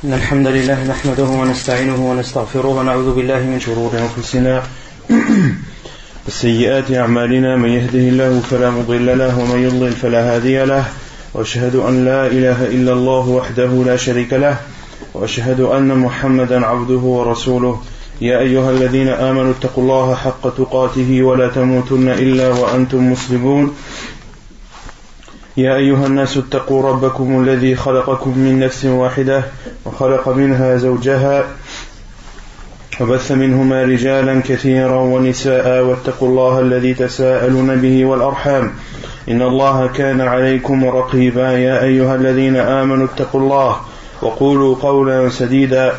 إن الحمد لله نحمده ونستعينه ونستغفره ونعوذ بالله من شرور أنفسنا وسيئات أعمالنا من يهده الله فلا مضل له ومن يضلل فلا هادي له وأشهد أن لا إله إلا الله وحده لا شريك له وأشهد أن محمدا عبده ورسوله يا أيها الذين آمنوا اتقوا الله حق تقاته ولا تموتن إلا وأنتم مسلمون يا أيها الناس اتقوا ربكم الذي خلقكم من نفس واحدة وخلق منها زوجها وبث منهما رجالا كثيرا ونساء واتقوا الله الذي تساءلون به والأرحام إن الله كان عليكم رقيبا يا أيها الذين آمنوا اتقوا الله وقولوا قولا سديدا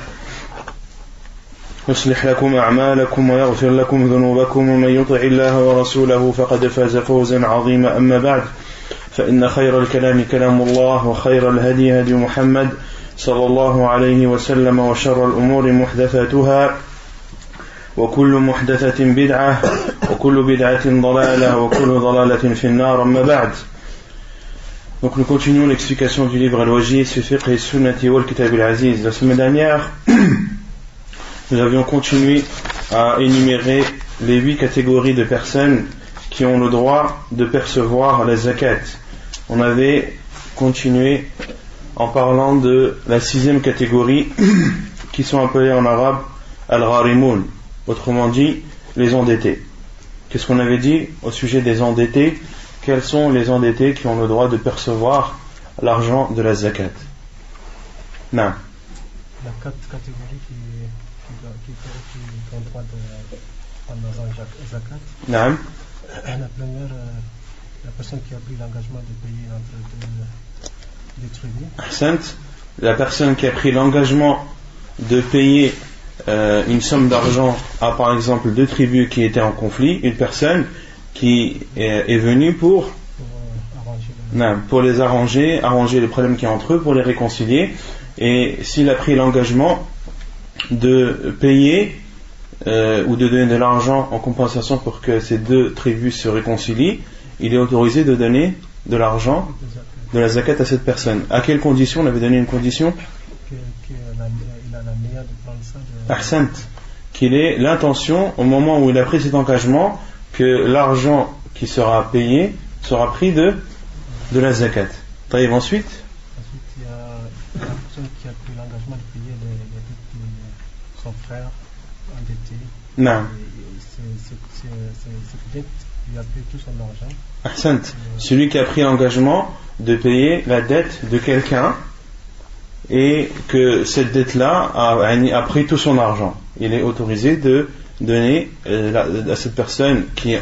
يصلح لكم أعمالكم ويغفر لكم ذنوبكم ومن يطع الله ورسوله فقد فاز فوزا عظيما أما بعد فإن خير الكلام كلام الله وخير الهدي هدي محمد صلى الله عليه وسلم وشر الأمور محدثاتها وكل محدثة بدعة وكل بدعة ضلالة وكل ضلالة في النار أما بعد. Donc nous continuons l'explication du livre Al-Wajiz fi fiqh as-sunnati wal kitab al-aziz. La semaine dernière, nous avions continué à énumérer les 8 catégories de personnes qui ont le droit de percevoir la zakat. On avait continué en parlant de la 6e catégorie qui sont appelées en arabe al-gharimoun, autrement dit les endettés. Qu'est-ce qu'on avait dit au sujet des endettés? Quels sont les endettés qui ont le droit de percevoir l'argent de la zakat? Non. La 4 catégories qui ont le droit de prendre l'argent zakat. Non. La première, la personne qui a pris l'engagement de payer entre deux tribus. Ahsant, la personne qui a pris l'engagement de payer une somme d'argent à par exemple 2 tribus qui étaient en conflit, une personne qui est venue pour les arranger les problèmes qu'il y a entre eux, pour les réconcilier, et s'il a pris l'engagement de payer ou de donner de l'argent en compensation pour que ces 2 tribus se réconcilient, il est autorisé de donner de l'argent, de la zakat à cette personne. À quelle condition? On avait donné une condition qu'il a la meilleure de prendre ça. Ahsant, qu'il ait l'intention au moment où il a pris cet engagement que l'argent qui sera payé sera pris de la zakat. Ensuite, il y a la personne qui a pris l'engagement de payer les dettes de son frère endetté. Non. Cette dette lui a payé tout son argent. Ahsant, celui qui a pris l'engagement de payer la dette de quelqu'un et que cette dette-là a pris tout son argent, il est autorisé de donner à cette personne qui est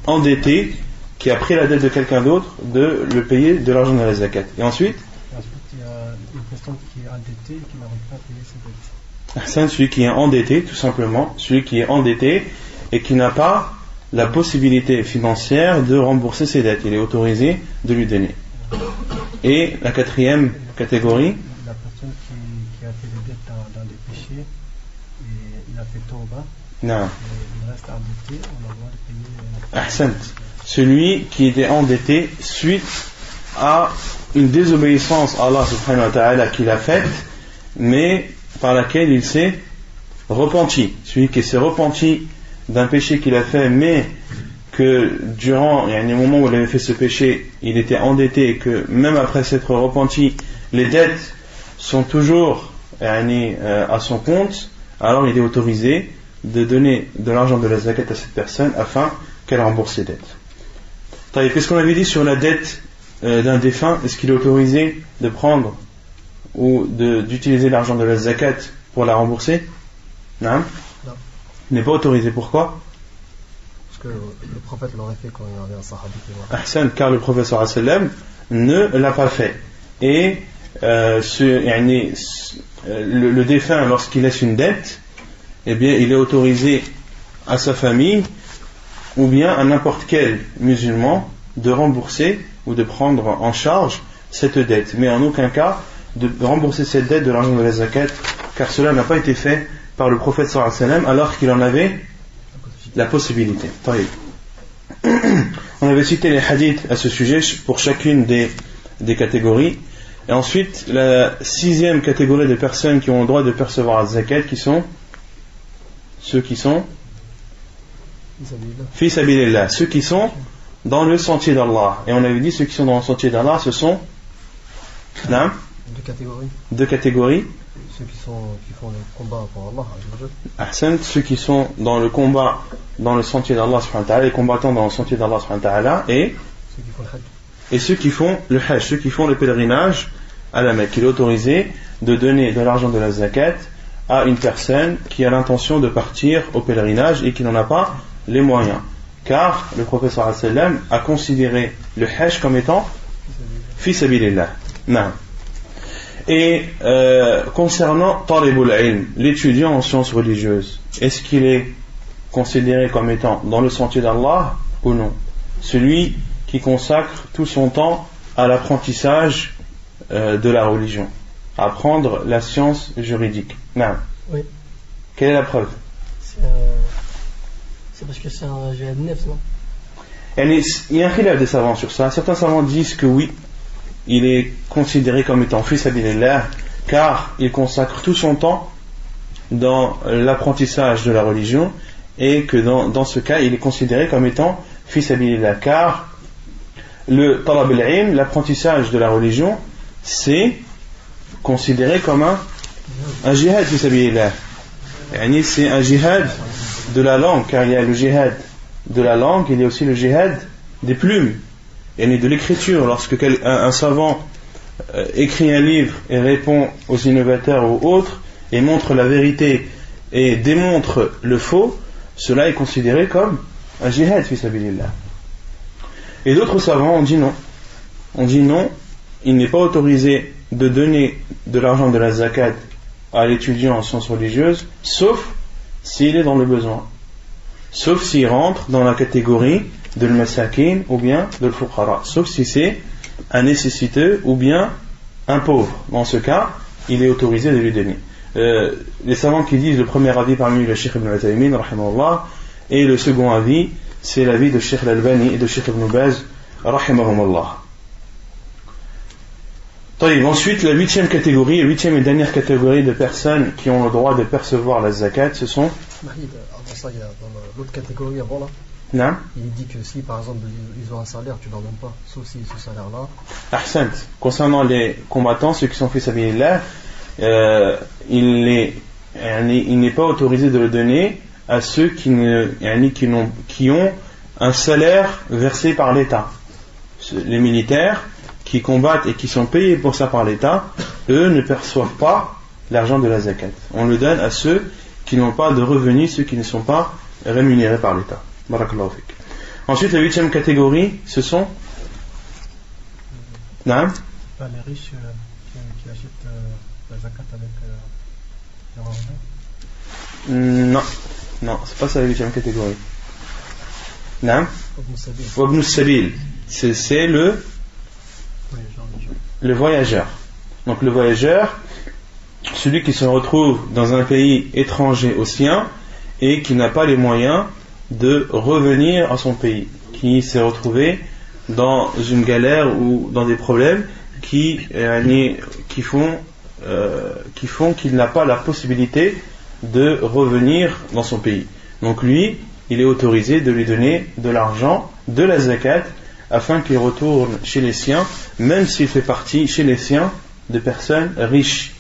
endettée, qui a pris la dette de quelqu'un d'autre, de le payer de l'argent de la zakat. Et ensuite, il y a une personne qui est endettée et qui n'arrive pas à payer ses dettes. Ahsan, celui qui est endetté, tout simplement, celui qui est endetté et qui n'a pas la possibilité financière de rembourser ses dettes, il est autorisé de lui donner. Et la 4e catégorie, la personne qui a fait des dettes dans des péchés, et il a fait tawbah, non. Il reste endetté, on a le droit de payer. Ahsan, celui qui était endetté suite à une désobéissance à Allah subhanahu wa ta'ala qu'il a faite, mais par laquelle il s'est repenti. Celui qui s'est repenti d'un péché qu'il a fait, mais que durant les moments où il avait fait ce péché, il était endetté et que même après s'être repenti, les dettes sont toujours à son compte, alors il est autorisé de donner de l'argent de la zakat à cette personne afin qu'elle rembourse ses dettes. Qu'est-ce qu'on avait dit sur la dette d'un défunt? Est-ce qu'il est autorisé de prendre ou d'utiliser l'argent de la zakat pour la rembourser? Non. Il n'est pas autorisé. Pourquoi? Parce que le prophète l'aurait fait quand il y avait un sahabi qui est Ahsan, car le prophète sallallahu alayhi wa sallam ne l'a pas fait. Et le défunt, lorsqu'il laisse une dette, eh bien, il est autorisé à sa famille ou bien à n'importe quel musulman de rembourser ou de prendre en charge cette dette, mais en aucun cas de rembourser cette dette de l'argent de la zakat, car cela n'a pas été fait par le prophète sallallahu alayhi wa sallam alors qu'il en avait la possibilité. On avait cité les hadiths à ce sujet pour chacune des catégories. Et ensuite, la 6e catégorie de personnes qui ont le droit de percevoir la zakat, qui sont ceux qui sont fi sabilillah, ceux qui sont dans le sentier d'Allah. Et on avait dit ceux qui sont dans le sentier d'Allah, ce sont deux catégories. Ceux qui font le combat pour Allah, Ahsan, ceux qui sont dans le combat dans le sentier d'Allah subhanahu wa ta'ala, les combattants dans le sentier d'Allah subhanahu wa ta'ala, et ceux qui font le hajj, ceux qui font le pèlerinage à la Mecque. Il est autorisé de donner de l'argent de la zakat à une personne qui a l'intention de partir au pèlerinage et qui n'en a pas les moyens, car le prophète sallallahu alayhi wa sallam a considéré le hajj comme étant fi sabilillah. Et concernant talibul ilm, l'étudiant en sciences religieuses, est-ce qu'il est considéré comme étant dans le sentier d'Allah ou non? Celui qui consacre tout son temps à l'apprentissage de la religion, à apprendre la science juridique. Non. Oui. Quelle est la preuve? C'est parce que c'est un jihad nefs, non? Il y a un khilaf des savants sur ça. Certains savants disent que oui, il est considéré comme étant fi sabilillah, car il consacre tout son temps dans l'apprentissage de la religion, et que dans ce cas il est considéré comme étant fi sabilillah, car le talab al-ilm, l'apprentissage de la religion, c'est considéré comme un jihad fi sabilillah. C'est un jihad de la langue, car il y a le jihad de la langue, il y a aussi le jihad des plumes et de l'écriture. Lorsque un savant écrit un livre et répond aux innovateurs ou autres et montre la vérité et démontre le faux, cela est considéré comme un jihad fi sabilillah. Et d'autres savants ont dit non. On dit non, il n'est pas autorisé de donner de l'argent de la zakat à l'étudiant en sciences religieuses, sauf s'il est dans le besoin, sauf s'il rentre dans la catégorie de l'masakin ou bien de l'fuqara, sauf si c'est un nécessiteux ou bien un pauvre. Dans ce cas, il est autorisé de lui donner. Les savants qui disent le premier avis parmi le Cheikh Ibn Uthaymin rahimahullah, et le second avis c'est l'avis de Cheikh Al-Albani et de Cheikh Ibn Baz rahimahumullah. Ensuite, la 8e catégorie, la 8e et dernière catégorie de personnes qui ont le droit de percevoir la zakat, ce sont avant ça, il y a dans l'autre catégorie avant là. Non. Il dit que si par exemple ils ont un salaire, tu leur donnes pas, sauf si ce salaire là. Ahsant. Concernant les combattants, ceux qui sont fi sabilillah, il n'est pas autorisé de le donner à ceux qui ont un salaire versé par l'État. Les militaires qui combattent et qui sont payés pour ça par l'État, eux ne perçoivent pas l'argent de la zakat. On le donne à ceux qui n'ont pas de revenus, ceux qui ne sont pas rémunérés par l'État. Barakallahu fik. Ensuite, la 8e catégorie, ce sont les riches qui achètent la zakat avec leur argent. Non, c'est pas ça la 8e catégorie. Wabn sabil, c'est le voyageur. Donc le voyageur, celui qui se retrouve dans un pays étranger au sien et qui n'a pas les moyens de revenir à son pays, qui s'est retrouvé dans une galère ou dans des problèmes qui font qu'il n'a pas la possibilité de revenir dans son pays. Donc lui, il est autorisé de lui donner de l'argent, de la zakat, afin qu'il retourne chez les siens, même s'il fait partie chez les siens de personnes riches.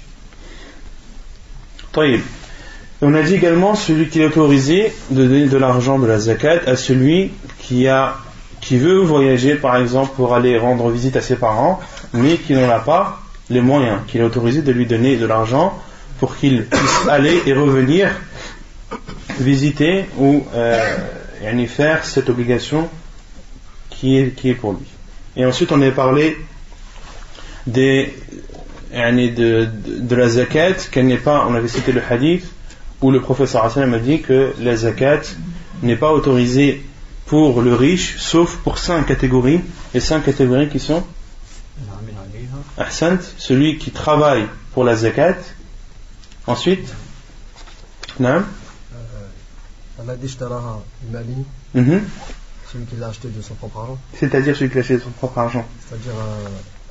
On a dit également celui qui est autorisé de donner de l'argent de la zakat à celui qui veut voyager par exemple pour aller rendre visite à ses parents, mais qui n'en a pas les moyens, qu'il est autorisé de lui donner de l'argent pour qu'il puisse aller et revenir visiter ou faire cette obligation qui est pour lui. Et ensuite on a parlé de la zakat, qu'elle n'est pas, on avait cité le hadith où le prophète sallallahu alayhi wa sallam a dit que la zakat n'est pas autorisée pour le riche sauf pour 5 catégories. Les 5 catégories qui sont Ahsant, celui qui travaille pour la zakat. Ensuite celui qui l'a acheté de son propre argent. C'est-à-dire celui qui l'a acheté de son propre argent. C'est-à-dire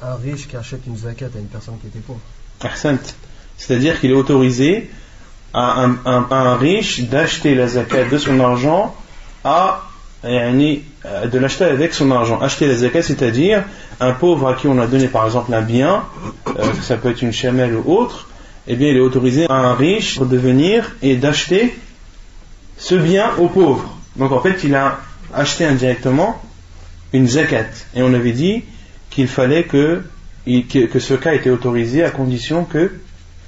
un riche qui achète une zakat à une personne qui était pauvre. Ahsant. C'est-à-dire qu'il est autorisé à un riche d'acheter la zakat de son argent de l'acheter avec son argent. Acheter la zakat, c'est-à-dire un pauvre à qui on a donné par exemple un bien, ça peut être une chamelle ou autre, eh bien il est autorisé à un riche de venir et d'acheter ce bien au pauvre. Donc en fait il a acheté indirectement une zakat. Et on avait dit qu'il fallait que ce cas était autorisé à condition que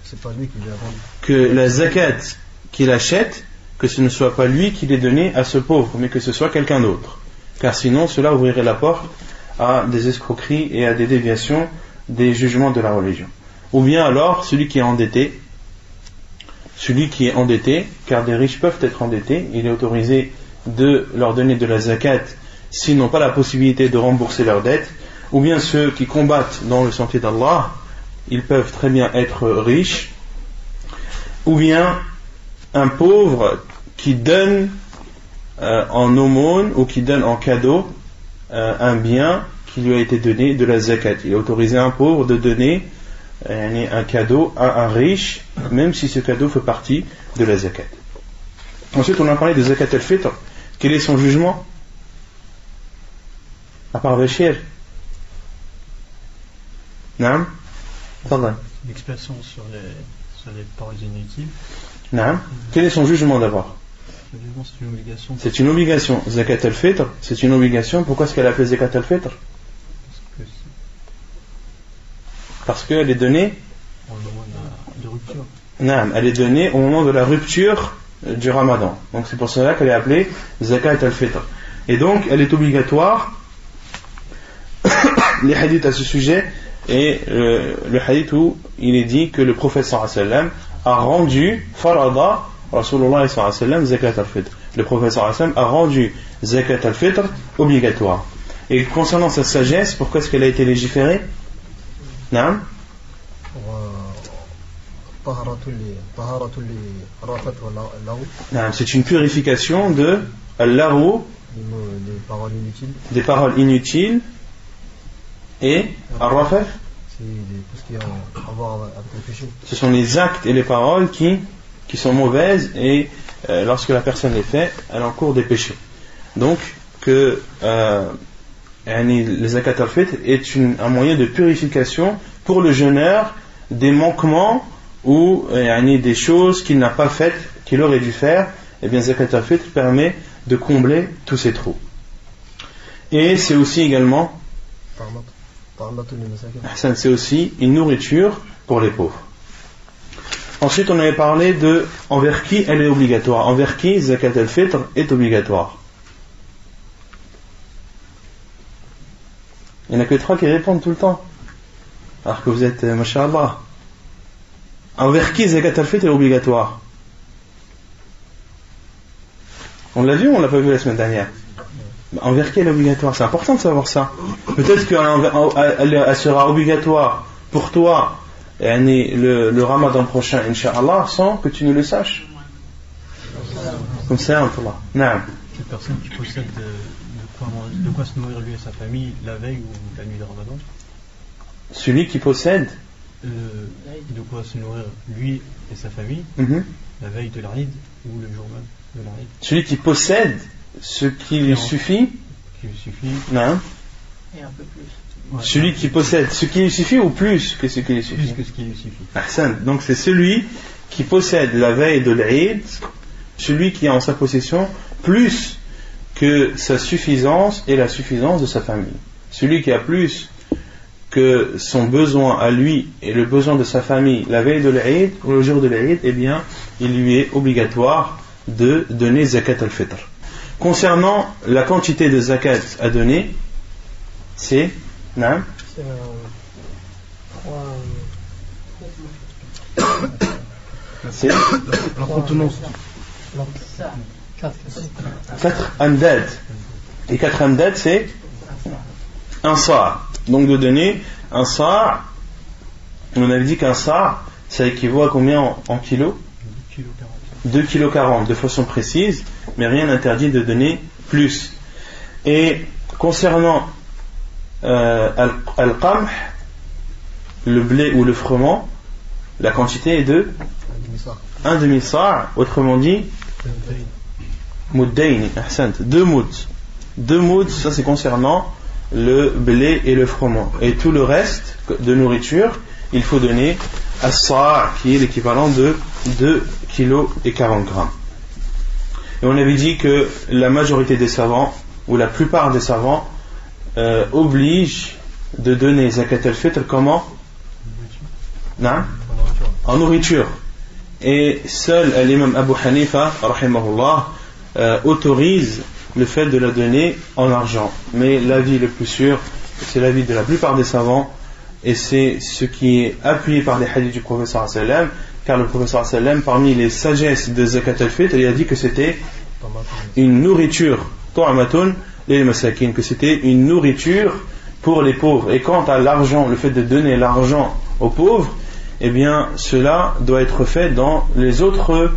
c'est pas lui qui l'a vendu. Que la zakat qu'il achète, que ce ne soit pas lui qui l'ait donné à ce pauvre, mais que ce soit quelqu'un d'autre. Car sinon, cela ouvrirait la porte à des escroqueries et à des déviations des jugements de la religion. Ou bien alors, celui qui est endetté, car des riches peuvent être endettés, il est autorisé de leur donner de la zakat s'ils n'ont pas la possibilité de rembourser leurs dettes. Ou bien ceux qui combattent dans le sentier d'Allah, ils peuvent très bien être riches. Ou bien un pauvre qui donne en aumône ou qui donne en cadeau un bien qui lui a été donné de la zakat. Il est autorisé à un pauvre de donner un cadeau à un riche, même si ce cadeau fait partie de la zakat. Ensuite, on a parlé de zakat al-fitr. Quel est son jugement? À part Bachir. Naam. L'expression sur les paroles inutiles. Naam. Quel est son jugement d'abord? Le jugement, c'est une obligation. C'est une obligation. Zakat al-fitr, c'est une obligation. Pourquoi est-ce qu'elle a appelée zakat al-fitr? Parce qu'elle est donnée au moment de rupture. Naam, elle est donnée au moment de la rupture du Ramadan. Donc c'est pour cela qu'elle est appelée zakat al-fitr. Et donc elle est obligatoire. Les hadiths à ce sujet et le hadith où il est dit que le prophète sallallahu alayhi wa sallam a rendu farada Rasulullah sallallahu alayhi wa sallam zakat al-fitr. Le prophète sallallahu alayhi wa sallam a rendu zakat al-fitr obligatoire. Et concernant sa sagesse, pourquoi est-ce qu'elle a été légiférée? Naam. C'est une purification de al-lahu, des paroles inutiles, et al-rafaf, ce sont les actes et les paroles qui sont mauvaises, et lorsque la personne les fait, elle encourt des péchés. Donc que le zakat al-fitr est un moyen de purification pour le jeûneur des manquements ou des choses qu'il n'a pas faites, qu'il aurait dû faire. Et bien zakat al-fitr permet de combler tous ces trous. Et c'est aussi également c'est aussi une nourriture pour les pauvres. Ensuite on avait parlé de envers qui elle est obligatoire. Envers qui zakat al-fitr est obligatoire. Il n'y en a que 3 qui répondent tout le temps, alors que vous êtes masha'Allah. Envers qui zakat al-fitr est obligatoire? On l'a vu ou on l'a pas vu la semaine dernière? Envers qui elle est obligatoire? C'est important de savoir ça. Peut-être qu'elle sera obligatoire pour toi le Ramadan prochain, Inch'Allah, sans que tu ne le saches. Comme ça, Allah. Naam. Une personne qui possède de quoi se nourrir lui et sa famille la veille ou la nuit de Ramadan. Celui qui possède de quoi se nourrir lui et sa famille la veille de l'Aïd ou le jour même de l'Aïd. Celui qui possède ce qui lui suffit. Non. Et un peu plus. Ouais. Celui qui possède ce qui lui suffit ou plus que ce qui lui suffit. Plus que ce qui lui suffit. Ahsan. Donc c'est celui qui possède la veille de l'Aïd, celui qui a en sa possession plus que sa suffisance et la suffisance de sa famille. Celui qui a plus que son besoin à lui et le besoin de sa famille la veille de l'Aïd ou le jour de l'Aïd, eh bien il lui est obligatoire de donner zakat al-fitr. Concernant la quantité de zakat à donner, c'est non? C'est la contenance. 4 amdad. Et 4 amdad, c'est un sa'. Donc de donner un sa', on avait dit qu'un sa', ça équivaut à combien en kilos? 2,40 kg de façon précise, mais rien n'interdit de donner plus. Et concernant al-qamh, le blé ou le froment, la quantité est de un demi-sa', autrement dit muddayn, ahsant, 2 mouds. 2 mouds, ça c'est concernant le blé et le froment. Et tout le reste de nourriture, il faut donner à sa', qui est l'équivalent de 2 kg et 40 grammes. Et on avait dit que la majorité des savants, ou la plupart des savants, obligent de donner zakat al-fitr comment? Non? En nourriture. Et seul l'imam Abu Hanifa rahimahullah autorise le fait de la donner en argent. Mais l'avis le plus sûr, c'est l'avis de la plupart des savants, et c'est ce qui est appuyé par les hadiths du prophète sallallahu alayhi wa sallam, car le prophète sallallahu alayhi wa sallam, parmi les sagesses de zakat al-fitr, il a dit que c'était une nourriture, ta'matun lil masakin, que c'était une nourriture pour les pauvres. Et quant à l'argent, le fait de donner l'argent aux pauvres, eh bien cela doit être fait dans les autres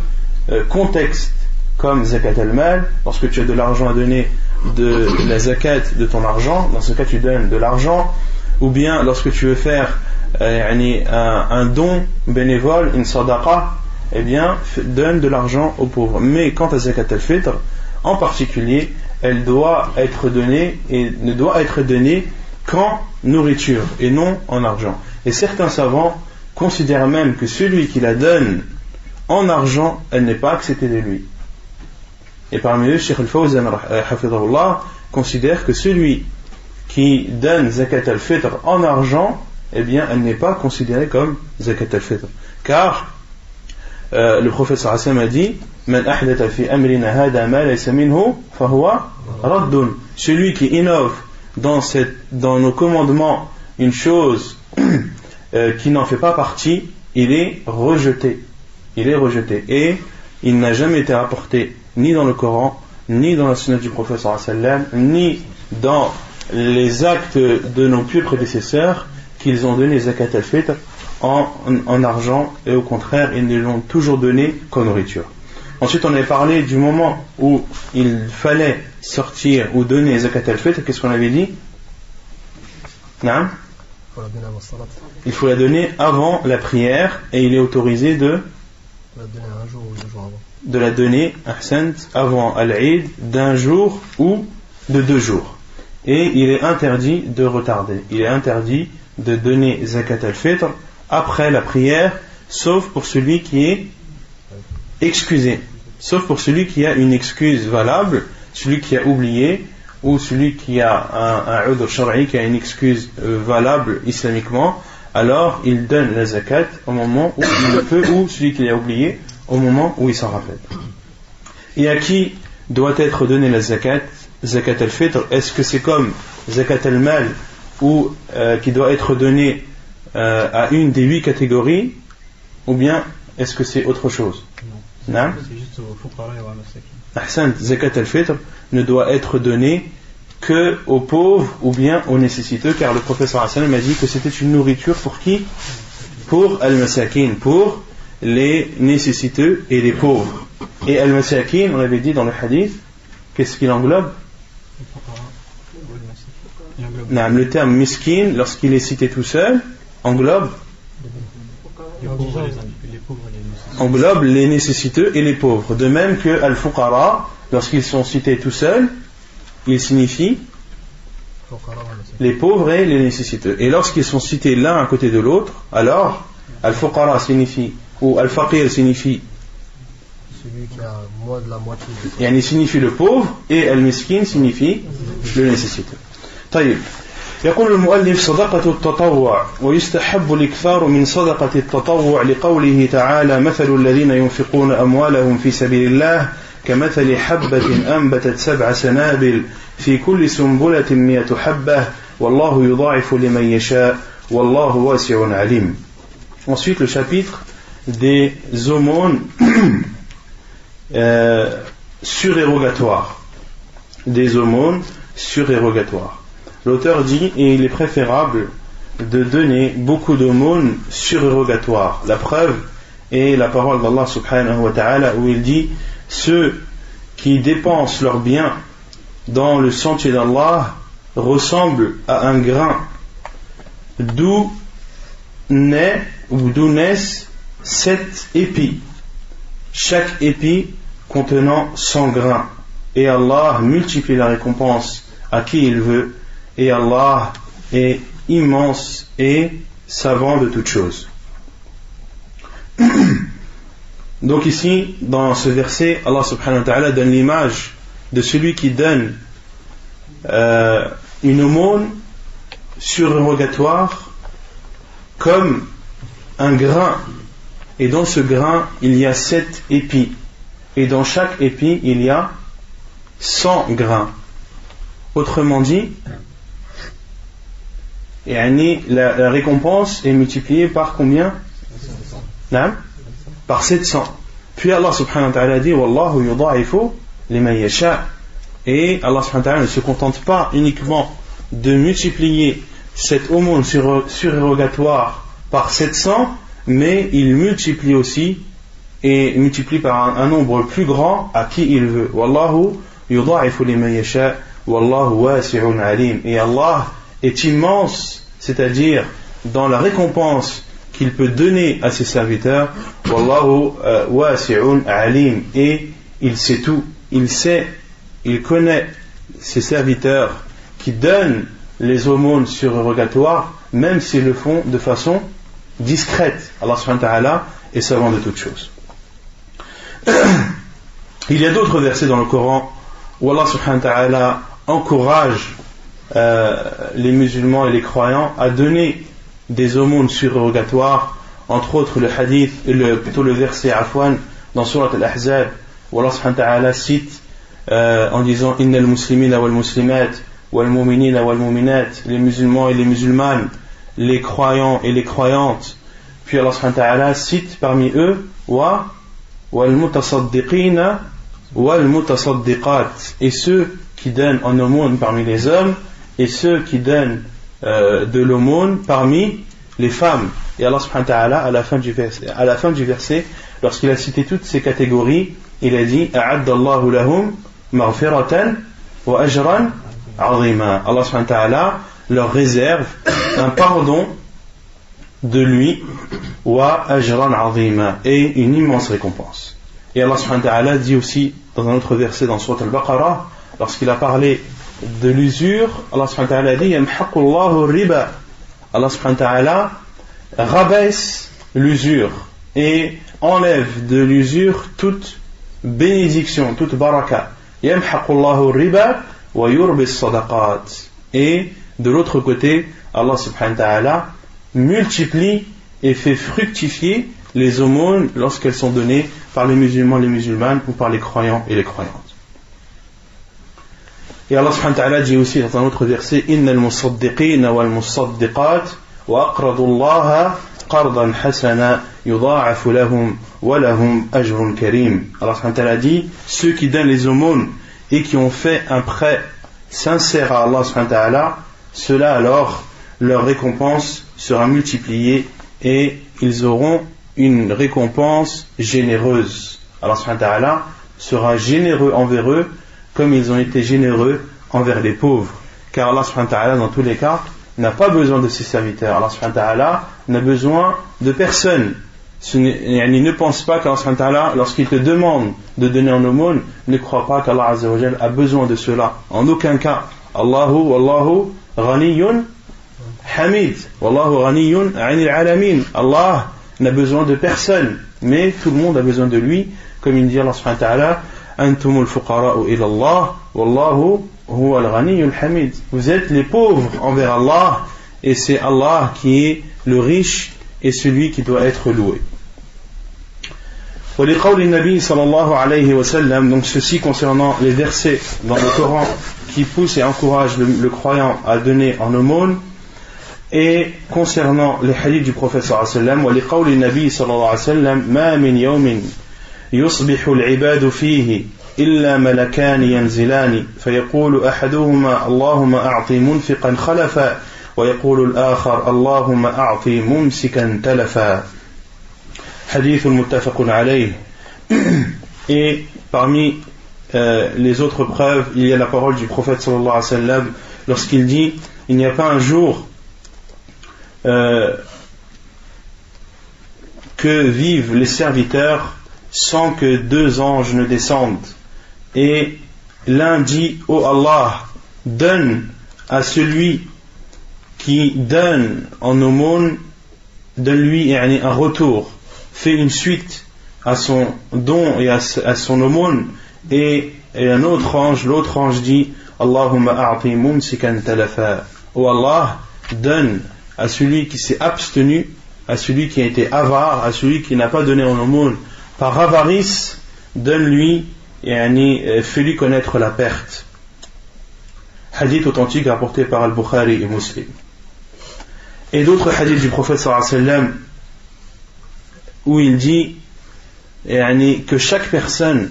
contextes, comme zakat al-mal, lorsque tu as de l'argent à donner, de la zakat de ton argent, dans ce cas tu donnes de l'argent, ou bien lorsque tu veux faire un don bénévole, une sadaqa, eh bien donne de l'argent aux pauvres. Mais quant à zakat al-fitr, en particulier, elle doit être donnée et ne doit être donnée qu'en nourriture et non en argent. Et certains savants considèrent même que celui qui la donne en argent, elle n'est pas acceptée de lui. Et parmi eux, Cheikh al-Fawzan hafidhahullah considère que celui qui donne zakat al-fitr en argent, eh bien elle n'est pas considérée comme zakat al-fitr, car le prophète sallallahu alayhi wa sallam a dit Man ahdatha fi amrina hada ma laysa minhu fahuwa raddun. Celui qui innove dans nos commandements une chose qui n'en fait pas partie, il est rejeté. Il est rejeté. Et il n'a jamais été rapporté ni dans le Coran, ni dans la sunna du prophète sallallahu alayhi wa sallam, ni dans les actes de nos pieux prédécesseurs qu'ils ont donné zakat al-fitr en argent, et au contraire ils ne l'ont toujours donné qu'en nourriture. Ensuite on avait parlé du moment où il fallait sortir ou donner zakat al-fitr. Qu'est-ce qu'on avait dit? Non? Il faut la donner avant la prière, et il est autorisé de la donner avant al-Eid d'un jour ou de 2 jours. Et il est interdit de retarder. Il est interdit de donner zakat al-fitr après la prière, sauf pour celui qui est excusé, sauf pour celui qui a une excuse valable, celui qui a oublié, ou celui qui a un udhr shar'i, qui a une excuse valable islamiquement. Alors il donne la zakat au moment où il le peut, ou celui qui l'a oublié au moment où il s'en rappelle. Et à qui doit être donnée la zakat al-fitr? Est-ce que c'est comme zakat al-mal, ou qui doit être donnée à une des 8 catégories, ou bien est-ce que c'est autre chose? Non, c'est juste au fuqara et au masakin. Zakat al-fitr ne doit être donnée que aux pauvres ou bien aux nécessiteux, car le prophète sallallahu alayhi wa sallam a dit que c'était une nourriture pour qui? Pour al-masakin, pour les nécessiteux et les pauvres. Et al-masakin, on avait dit dans le hadith, qu'est-ce qu'il englobe? Le terme miskin, lorsqu'il est cité tout seul, englobe les nécessiteux et les pauvres. De même que al-fuqara, lorsqu'ils sont cités tout seuls, ils signifient les pauvres et les nécessiteux. Et lorsqu'ils sont cités l'un à côté de l'autre, alors al-fuqara signifie, ou al-faqir signifie celui qui a moins de la moitié. Il signifie le pauvre, et al-miskin signifie le nécessiteux. طيب. يقول المؤلف صدقة التطوع ويستحب الإكثار من صدقة التطوع لقوله تعالى مثل الذين ينفقون أموالهم في سبيل الله كمثل حبة أنبتت 7 سنابل في كل سنبلة 100 حبة والله يضاعف لمن يشاء والله واسع عليم. Ensuite le chapitre des aumônes surérogatoires. Des aumônes surérogatoires. L'auteur dit, et il est préférable de donner beaucoup d'aumônes surérogatoires. La preuve est la parole d'Allah subhanahu wa ta'ala, où il dit: ceux qui dépensent leurs biens dans le sentier d'Allah ressemblent à un grain d'où naît ou d'où naissent 7 épis, chaque épi contenant 100 grains. Et Allah multiplie la récompense à qui il veut, et Allah est immense et savant de toutes choses. Donc ici, dans ce verset, Allah subhanahu wa ta'ala donne l'image de celui qui donne une aumône surérogatoire comme un grain, et dans ce grain il y a 7 épis, et dans chaque épi il y a 100 grains. Autrement dit, la récompense est multipliée par combien? Par 700. Puis Allah subhanahu wa ta'ala dit Wallahu yudha'ifu liman yasha. Et Allah subhanahu wa ta'ala ne se contente pas uniquement de multiplier cette aumône surérogatoire par 700, mais il multiplie aussi et multiplie par un nombre plus grand à qui il veut. Wallahu yudha'ifu liman yasha wallahu wasi'un alim. Et Allah est immense, c'est-à-dire dans la récompense qu'il peut donner à ses serviteurs. Wallahu wasi'un alim. Et il sait tout, il connaît ses serviteurs qui donnent les aumônes surérogatoires, même s'ils le font de façon discrète. Allah subhanahu wa ta'ala est savant de toutes choses. Il y a d'autres versets dans le Coran où Allah subhanahu wa ta'ala encourage les musulmans et les croyants à donner des aumônes surérogatoires, entre autres le hadith, plutôt le verset Afwan dans Surat Al-Ahzab, où Allah subhanahu wa ta'ala cite en disant Innal muslimina wal muslimat wal mu'minina wal mu'minat, les musulmans et les musulmanes, les croyants et les croyantes. Puis Allah subhanahu wa ta'ala cite parmi eux wal mutasaddiqina wal mutasaddiqat, et ceux qui donnent en aumône parmi les hommes et ceux qui donnent de l'aumône parmi les femmes. Et Allah subhanahu wa ta'ala à la fin du verset, lorsqu'il a cité toutes ces catégories, il a dit A'addallahu lahum maghfiratan wa ajran 'azima. Allah subhanahu wa ta'ala leur réserve un pardon de lui wa ajran 'azima, et une immense récompense. Et Allah subhanahu wa ta'ala dit aussi dans un autre verset dans Surat Al-Baqarah, lorsqu'il a parlé de l'usure, Allah subhanahu wa ta'ala dit Yamhaqullahu riba. Allah subhanahu wa ta'ala rabaisse l'usure et enlève de l'usure toute bénédiction, toute baraka. Yamhaqullahu riba wa yurbis sadaqat. Et de l'autre côté, Allah subhanahu wa ta'ala multiplie et fait fructifier les aumônes lorsqu'elles sont données par les musulmans et les musulmanes, ou par les croyants et les croyantes. Et Allah subhanahu wa ta'ala dit aussi dans un autre verset Innal musaddiqina wal musaddiqat wa aqradu Allaha qardan hasana yudha'afu lahum wa lahum ajrun karim. Allah subhanahu wa ta'ala dit ceux qui donnent les aumônes et qui ont fait un prêt sincère à Allah subhanahu wa ta'ala, ceux-là alors leur récompense sera multipliée et ils auront une récompense généreuse. Allah subhanahu wa ta'ala sera généreux envers eux comme ils ont été généreux envers les pauvres, car Allah subhanahu wa ta'ala dans tous les cas n'a pas besoin de ses serviteurs. Allah subhanahu wa ta'ala n'a besoin de personne. Ne pense pas qu'Allah subhanahu wa ta'ala, lorsqu'il te demande de donner en aumône, ne crois pas qu'Allah azza wa jal a besoin de cela, en aucun cas. Wallahu ghaniyyun hamid, wallahu ghaniyyun 'anil 'alamin. Allah n'a besoin de personne, mais tout le monde a besoin de lui, comme il dit Allah subhanahu wa ta'ala Antumul fuqara'u ila Allah wallahu huwa al-ghaniyyul hamid. Vous êtes les pauvres envers Allah, et c'est Allah qui est le riche et celui qui doit être loué. ولقول النبي صلى الله عليه وسلم, donc ceci concernant les versets dans le Coran qui poussent et encouragent le croyant à donner en aumône, et concernant les hadiths du prophète صلى الله عليه وسلم ولقول النبي صلى الله عليه وسلم ما من يوم يصبح العباد فيه إلا ملكان ينزلان فيقول أحدهما اللهم أعطي منفقا خلفا ويقول الآخر اللهم أعطي ممسكا تلفا. Hadith muttafaqun alayh. Et parmi les autres preuves, il y a la parole du prophète sallallahu alayhi wa sallam lorsqu'il dit il n'y a pas un jour que vivent les serviteurs sans que 2 anges ne descendent. Et l'un dit: ô Allah, donne à celui qui donne en aumône, donne-lui un retour, fais une suite à son don et à son aumône. Et un autre ange, l'autre ange dit: Allahumma a'ti mumsikan talafa. ô Allah, donne à celui qui s'est abstenu, à celui qui a été avare, à celui qui n'a pas donné en aumône par avarice, donne-lui, fais-lui connaître la perte. Hadith authentique rapporté par Al-Bukhari et Muslim. Et d'autres hadiths du prophète sallallahu alayhi wa sallam où il dit que chaque personne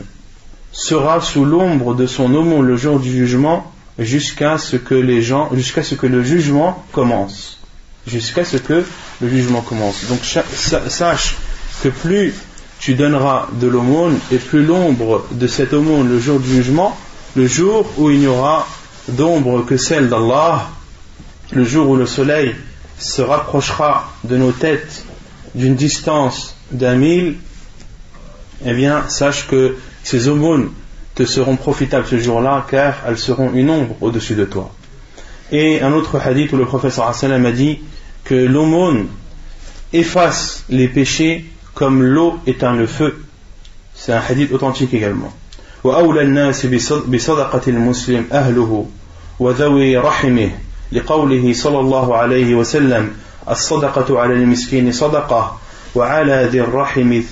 sera sous l'ombre de son aumône le jour du jugement jusqu'à ce que le jugement commence. Jusqu'à ce que le jugement commence. Donc sache que plus tu donneras de l'aumône, et plus l'ombre de cette aumône le jour du jugement, le jour où il n'y aura d'ombre que celle d'Allah, le jour où le soleil se rapprochera de nos têtes d'une distance d'1 000, eh bien sache que ces aumônes te seront profitables ce jour-là, car elles seront une ombre au-dessus de toi. Et un autre hadith où le prophète sallallahu alayhi wa sallam a dit que l'aumône efface les péchés comme l'eau éteint le feu. C'est un hadith authentique également. وأولى الناس بصدقة المسلم أهله وذوي رحمه لقوله صلى الله عليه وسلم الصدقة على المسكين صدقة وعلى ذي الرحم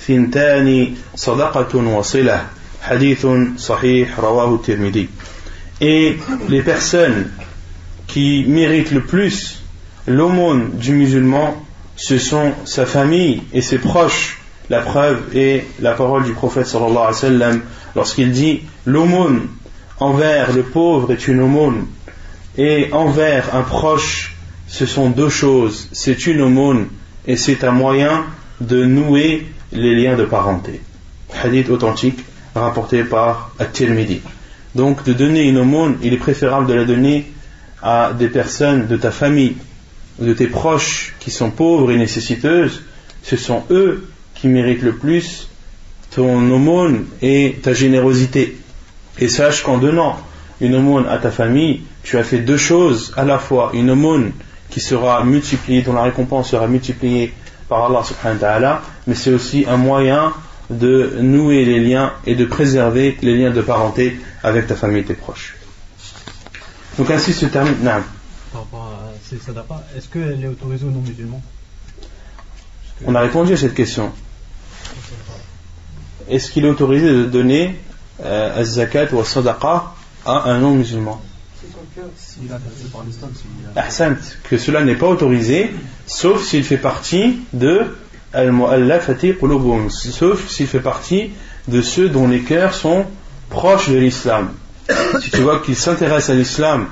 ثنتان صدقة وصلة حديث صحيح رواه الترمذي. Et les personnes qui méritent le plus l'aumône du musulman, ce sont sa famille et ses proches. La preuve est la parole du prophète sallallahu alayhi wa sallam lorsqu'il dit: l'aumône envers le pauvre est une aumône, et envers un proche ce sont 2 choses, c'est une aumône et c'est un moyen de nouer les liens de parenté. Hadith authentique rapporté par At-Tirmidhi. Donc de donner une aumône, il est préférable de la donner à des personnes de ta famille, de tes proches qui sont pauvres et nécessiteuses. Ce sont eux qui méritent le plus ton aumône et ta générosité. Et sache qu'en donnant une aumône à ta famille, tu as fait 2 choses, à la fois une aumône qui sera multipliée, dont la récompense sera multipliée par Allah subhanahu wa ta'ala, mais c'est aussi un moyen de nouer les liens et de préserver les liens de parenté avec ta famille et tes proches. Donc ainsi se termine. Naam. Par rapport à ces sadaqa, est-ce qu'elle est autorisée aux non-musulmans? On a répondu à cette question. Est-ce qu'il est autorisé de donner az-zakat ou az-sadaqa à un non-musulman? Ahsant, que cela n'est pas autorisé, sauf s'il fait partie de al-mu'allafati qulubuhum, sauf s'il fait partie de ceux dont les cœurs sont proches de l'islam. Si tu vois qu'il s'intéresse à l'islam,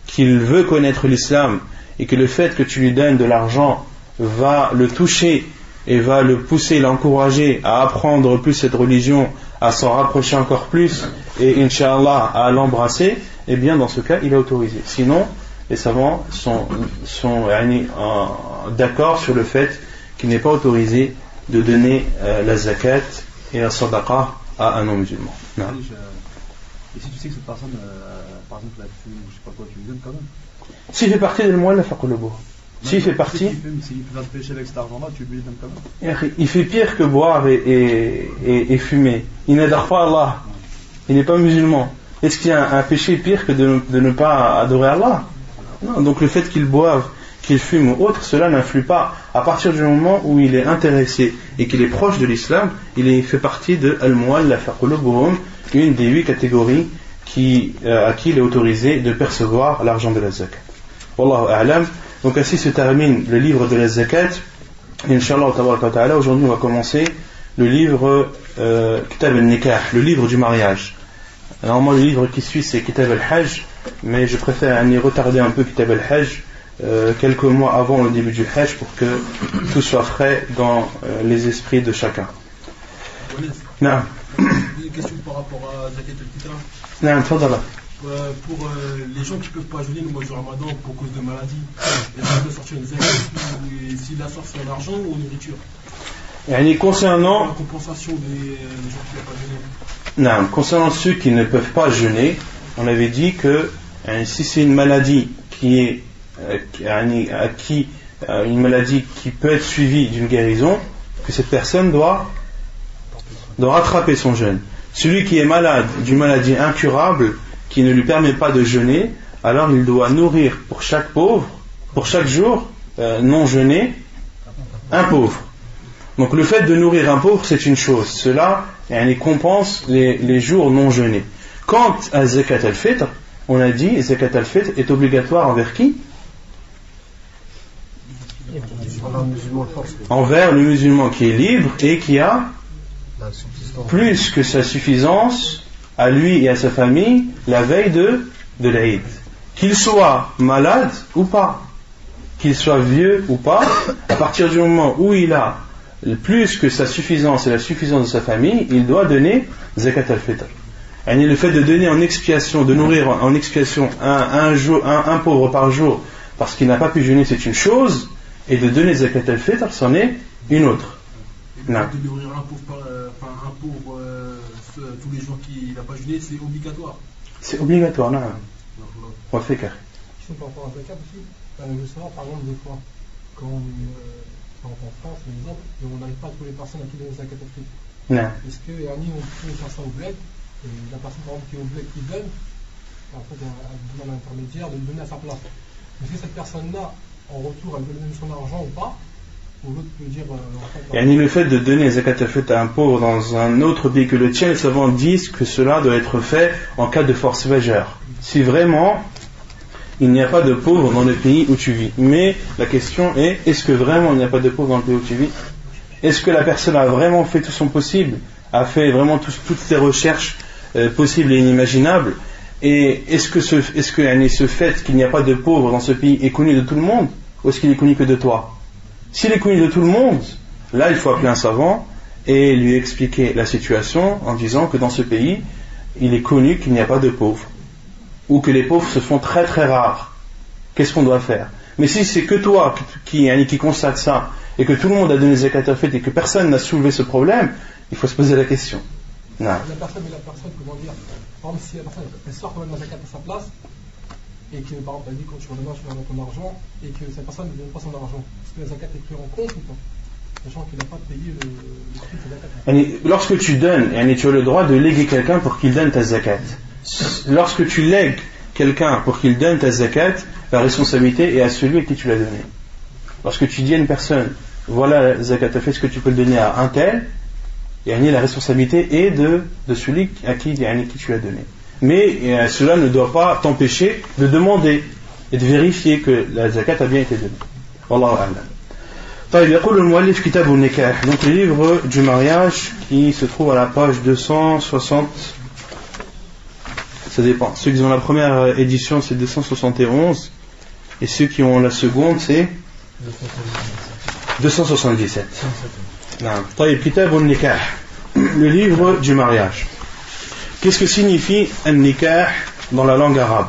qu'il veut connaître l'islam, et que le fait que tu lui donnes de l'argent va le toucher et va le pousser, l'encourager à apprendre plus cette religion, à s'en rapprocher encore plus et Inch'Allah à l'embrasser, eh bien dans ce cas il est autorisé. Sinon les savants sont d'accord sur le fait qu'il n'est pas autorisé de donner la zakat et la sadaqa à un non-musulman. Et si tu sais que cette personne, par exemple, la fume ou je sais pas quoi, tu lui donnes quand même. S'il fait partie de l'mu'allaf qulubuhum. S'il fait partie. S'il fait un péché avec cet argent-là, tu lui donnes quand même. Il fait pire que boire et fumer. Il n'adore pas Allah. Il n'est pas musulman. Est-ce qu'il y a un péché pire que de ne pas adorer Allah? Non. Donc le fait qu'il boive, qu'il fume ou autre, cela n'influe pas. À partir du moment où il est intéressé et qu'il est proche de l'islam, il fait partie de al-mu'allaf qulubuhum, une des 8 catégories à qui il est autorisé de percevoir l'argent de la zakat. Wallahu a'lam. Donc ainsi se termine le livre de la zakat. Inch'Allah ta'ala, aujourd'hui on va commencer le livre Kitab al-Nikah, le livre du mariage. Normalement le livre qui suit c'est Kitab al-Hajj, mais je préfère retarder un peu Kitab al-Hajj quelques mois avant le début du Hajj pour que tout soit frais dans les esprits de chacun. Non. Une question par rapport à Zakat al-Fitr. Non, tfadala. Pour les gens qui ne peuvent pas jeûner le mois du Ramadan pour cause de maladie, est-ce qu'il peut sortir une zakat s'il la sort sur l'argent ou en nourriture? Concernant la compensation des gens qui n'ont pas jeûné. Non, concernant ceux qui ne peuvent pas jeûner, on avait dit que si c'est une maladie qui est une maladie qui peut être suivie d'une guérison, que cette personne doit rattraper son jeûne. Celui qui est malade d'une maladie incurable qui ne lui permet pas de jeûner, alors il doit nourrir pour chaque pauvre, pour chaque jour non jeûné, un pauvre. Donc le fait de nourrir un pauvre, c'est une chose. Cela compense les jours non jeûnés. Quant à Zakat al-Fitr, on a dit Zakat al-Fitr est obligatoire envers qui? Envers le musulman qui est libre et qui a plus que sa suffisance à lui et à sa famille la veille de l'Aïd. Qu'il soit malade ou pas, qu'il soit vieux ou pas, à partir du moment où il a plus que sa suffisance et la suffisance de sa famille, il doit donner Zakat al-Fitr. Et le fait de donner en expiation, de nourrir en expiation un pauvre par jour parce qu'il n'a pas pu jeûner, c'est une chose, et de donner Zakat al-Fitr, c'en est une autre. Et le fait de nourrir un pauvre tous les jours qu'il n'a pas jeûné, c'est obligatoire. C'est obligatoire, non. On va faire. Si on peut avoir un Zakat aussi, je veux savoir par exemple des fois, quand en France, par exemple, et on n'arrive pas à trouver les personnes à qui donner Zakat al-Fitr. Non. Est-ce qu'il y a un niveau où on peut faire ça au bled, et la personne par exemple qui est au bled qui donne, en fait, elle demande à l'intermédiaire de le donner à sa place. Est-ce que cette personne-là, en retour, elle veut donner son argent ou pas? Ou l'autre peut dire le fait de donner Zakat al-Fitr à un pauvre dans un autre pays que le tien, les savants disent que cela doit être fait en cas de force majeure. Si vraiment il n'y a pas de pauvres dans le pays où tu vis. Mais la question est, est-ce que vraiment il n'y a pas de pauvres dans le pays où tu vis? Est-ce que la personne a vraiment fait tout son possible, a fait vraiment toutes ses recherches possibles et inimaginables? Et est-ce que ce fait qu'il n'y a pas de pauvres dans ce pays est connu de tout le monde, ou est-ce qu'il est connu que de toi? S'il est connu de tout le monde, là il faut appeler un savant et lui expliquer la situation en disant que dans ce pays il est connu qu'il n'y a pas de pauvres, ou que les pauvres se font très très rares. Qu'est-ce qu'on doit faire? Mais si c'est que toi qui constate ça, et que tout le monde a donné Zakat al-Fitr et que personne n'a soulevé ce problème, il faut se poser la question. Non. La personne, comment dire, par exemple, si la personne elle sort quand même la Zakat à sa place, et que par exemple elle dit quand tu vas demain tu vas donner ton argent, et que cette personne ne donne pas son argent, est-ce que la Zakat est prise en compte ou pas? Sachant qu'il n'a pas payé le prix de la Zakat. Lorsque tu donnes, tu as le droit de léguer quelqu'un pour qu'il donne ta Zakat. Lorsque tu lègues quelqu'un pour qu'il donne ta Zakat, la responsabilité est à celui à qui tu l'as donné. Lorsque tu dis à une personne, voilà la Zakat al-Fitr, est-ce que tu peux le donner à un tel? La responsabilité est de celui à qui tu l'as donné. Mais cela ne doit pas t'empêcher de demander et de vérifier que la Zakat a bien été donnée. Wallahu a'lam. يقول المؤلف كتاب النكاح, donc le livre du mariage qui se trouve à la page 260. Ça dépend. Ceux qui ont la première édition, c'est 271, et ceux qui ont la seconde, c'est 277. كتاب النكاح, le livre du mariage. Qu'est-ce que signifie النكاح dans la langue arabe?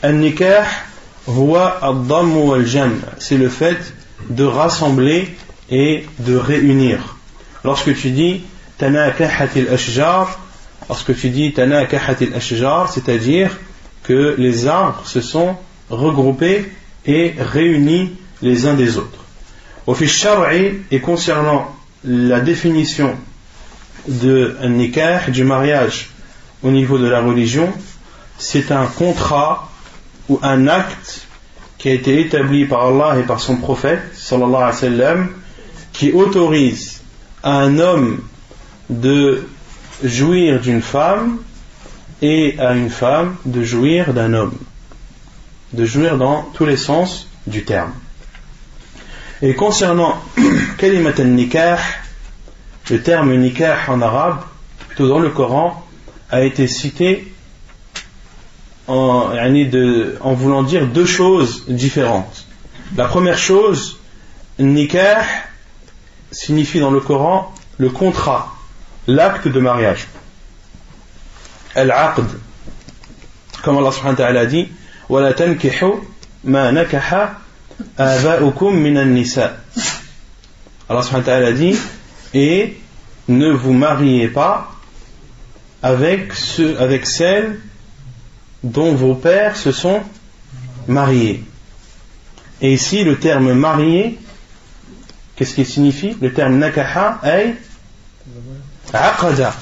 النكاح هو الضم والجمع, c'est le fait de rassembler et de réunir. Lorsque tu dis تناكحت الأشجار, lorsque tu dis تناكحت الأشجار, c'est-à-dire que les arbres se sont regroupés et réunis les uns des autres. وفي الشرع, et concernant la définition de nikah, du mariage au niveau de la religion, c'est un contrat ou un acte qui a été établi par Allah et par son prophète sallallahu alayhi wa sallam, qui autorise à un homme de jouir d'une femme et à une femme de jouir d'un homme, de jouir dans tous les sens du terme. Et concernant kalimat al-nikah, le terme nikah en arabe, plutôt dans le Coran, a été cité en voulant dire deux choses différentes. La première chose, nikah signifie dans le Coran le contrat, l'acte de mariage. Al-aqd, comme Allah subhanahu wa ta'ala dit, وَلَا تَنْكِحُوا مَا نَكَحَ آبَاؤُكُمْ مِنَ النِّسَاءِ. Allah subhanahu wa ta'ala dit, et ne vous mariez pas avec celles dont vos pères se sont mariés. Et ici, le terme marié, qu'est-ce qu'il signifie? Le terme nakaha ay aqada.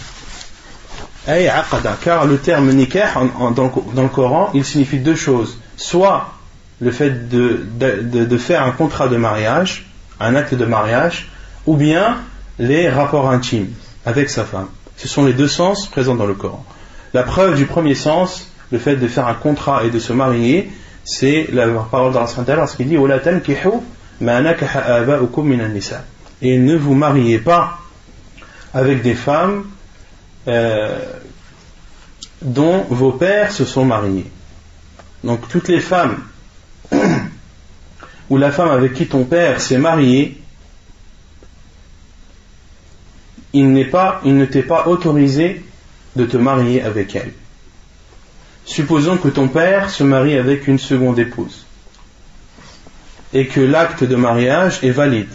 Ay aqada. Car le terme nikah dans le Coran, il signifie deux choses. Soit le fait de faire un contrat de mariage, un acte de mariage, ou bien les rapports intimes avec sa femme. Ce sont les deux sens présents dans le Coran. La preuve du premier sens, le fait de faire un contrat et de se marier, c'est la parole d'Allah subhanahu wa ta'ala lorsqu'il dit وَلَا تَنْكِحُوا مَا نَكَحَ آبَاؤُكُم مِنَ النِّسَاءِ. Et ne vous mariez pas avec des femmes dont vos pères se sont mariés. Donc toutes les femmes ou la femme avec qui ton père s'est marié, il ne t'est pas autorisé de te marier avec elle. Supposons que ton père se marie avec une seconde épouse et que l'acte de mariage est valide,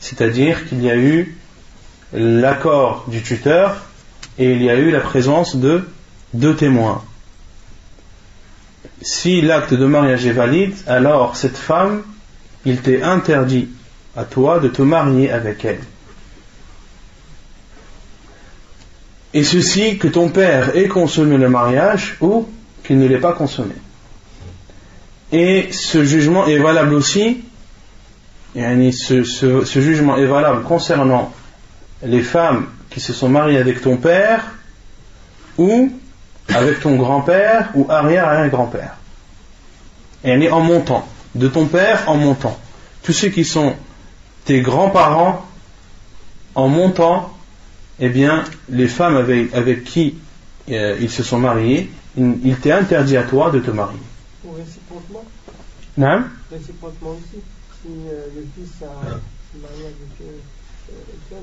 c'est-à-dire qu'il y a eu l'accord du tuteur et il y a eu la présence de deux témoins. Si l'acte de mariage est valide, alors cette femme, il t'est interdit à toi de te marier avec elle. Et ceci, que ton père ait consommé le mariage ou qu'il ne l'ait pas consommé. Et ce jugement est valable aussi, ce jugement est valable concernant les femmes qui se sont mariées avec ton père ou avec ton grand-père ou arrière-arrière-grand-père. Et en montant, de ton père en montant. Tous ceux qui sont tes grands-parents en montant, eh bien, les femmes avec qui ils se sont mariés, il t'est interdit à toi de te marier. Ou réciproquement? Non? Réciproquement aussi. Si le fils a marié avec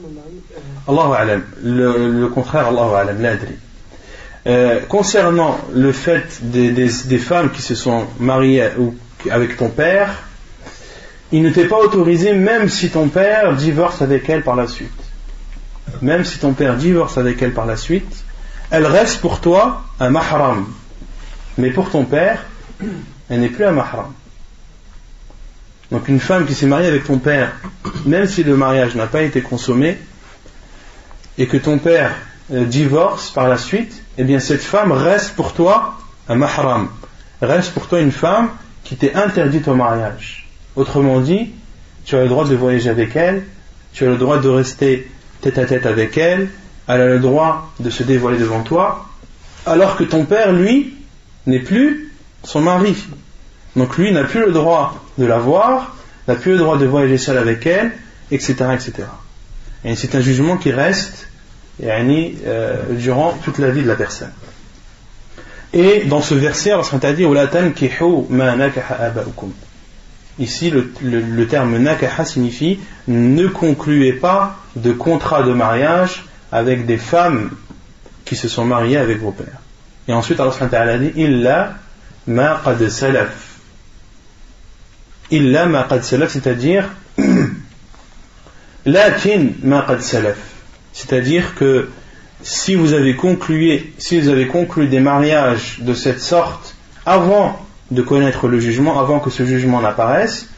le mari. Allahu a'lam. Le contraire, Allahu a'lam, la adri. Concernant le fait des femmes qui se sont mariées avec ton père, il ne t'est pas autorisé, même si ton père divorce avec elle par la suite. Même si ton père divorce avec elle par la suite, elle reste pour toi un mahram. Mais pour ton père, elle n'est plus un mahram. Donc une femme qui s'est mariée avec ton père, même si le mariage n'a pas été consommé, et que ton père divorce par la suite, eh bien cette femme reste pour toi un mahram. Reste pour toi une femme qui t'est interdite au mariage. Autrement dit, tu as le droit de voyager avec elle, tu as le droit de rester tête à tête avec elle, elle a le droit de se dévoiler devant toi, alors que ton père, lui, n'est plus son mari. Donc lui n'a plus le droit de la voir, n'a plus le droit de voyager seul avec elle, etc. etc. Et c'est un jugement qui reste durant toute la vie de la personne. Et dans ce verset, Allah a dit وَلَا تَنْكِحُوا مَا نَكَحَ آبَاؤُكُمْ. Ici, le terme nakaha signifie ne concluez pas de contrat de mariage avec des femmes qui se sont mariées avec vos pères. Et ensuite, Allah a dit illa ma qad salaf. Illa ma qad salaf, c'est-à-dire lakin ma qad salaf. C'est-à-dire que si vous avez conclu des mariages de cette sorte avant de connaître le jugement, avant que ce jugement n'apparaisse,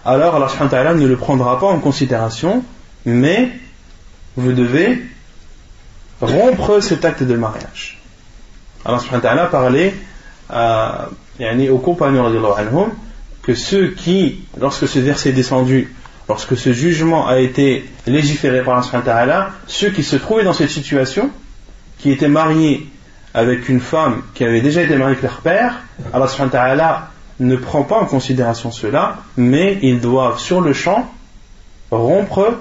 alors Allah subhanahu wa ta'ala ne le prendra pas en considération, mais vous devez rompre cet acte de mariage. Allah subhanahu wa ta'ala parlait aux compagnons radiyallahu anhum que ceux qui, lorsque ce verset est descendu, lorsque ce jugement a été légiféré par Allah subhanahu wa ta'ala, ceux qui se trouvaient dans cette situation, qui étaient mariés avec une femme qui avait déjà été mariée avec leur père, Allah subhanahu wa ta'ala ne prend pas en considération cela, mais ils doivent sur le champ rompre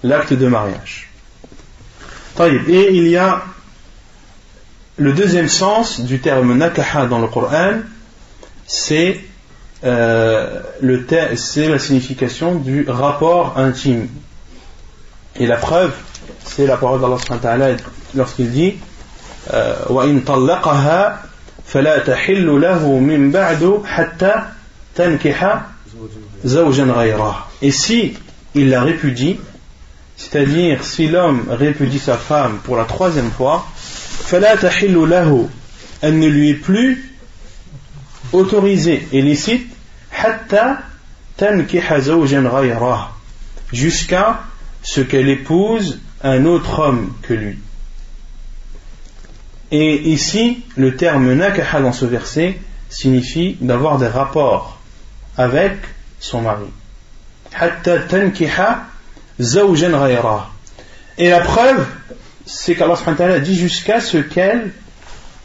l'acte de mariage. Et il y a le deuxième sens du terme nakaha dans le Coran, c'est la signification du rapport intime. Et la preuve, c'est la parole d'Allah subhanahu wa ta'ala lorsqu'il dit وَإِن طَلَّقَهَا فَلَا تَحِلُّ لَهُ مِن بَعْدُ حَتَّى تَنْكِحَ زَوْجًا غَيْرَهُ. Et si il la répudie, c'est-à-dire si l'homme répudie sa femme pour la troisième fois, فَلَا تَحِلُّ لَهُ, elle ne lui est plus autorisée et licite, حَتَّى تَنْكِحَ زَوْجًا غَيْرَهُ, jusqu'à ce qu'elle épouse un autre homme que lui. Et ici, le terme nakaha dans ce verset signifie d'avoir des rapports avec son mari. Hatta tankiha zawjan ghayra. Et la preuve, c'est qu'Allah subhanahu wa ta'ala dit jusqu'à ce qu'elle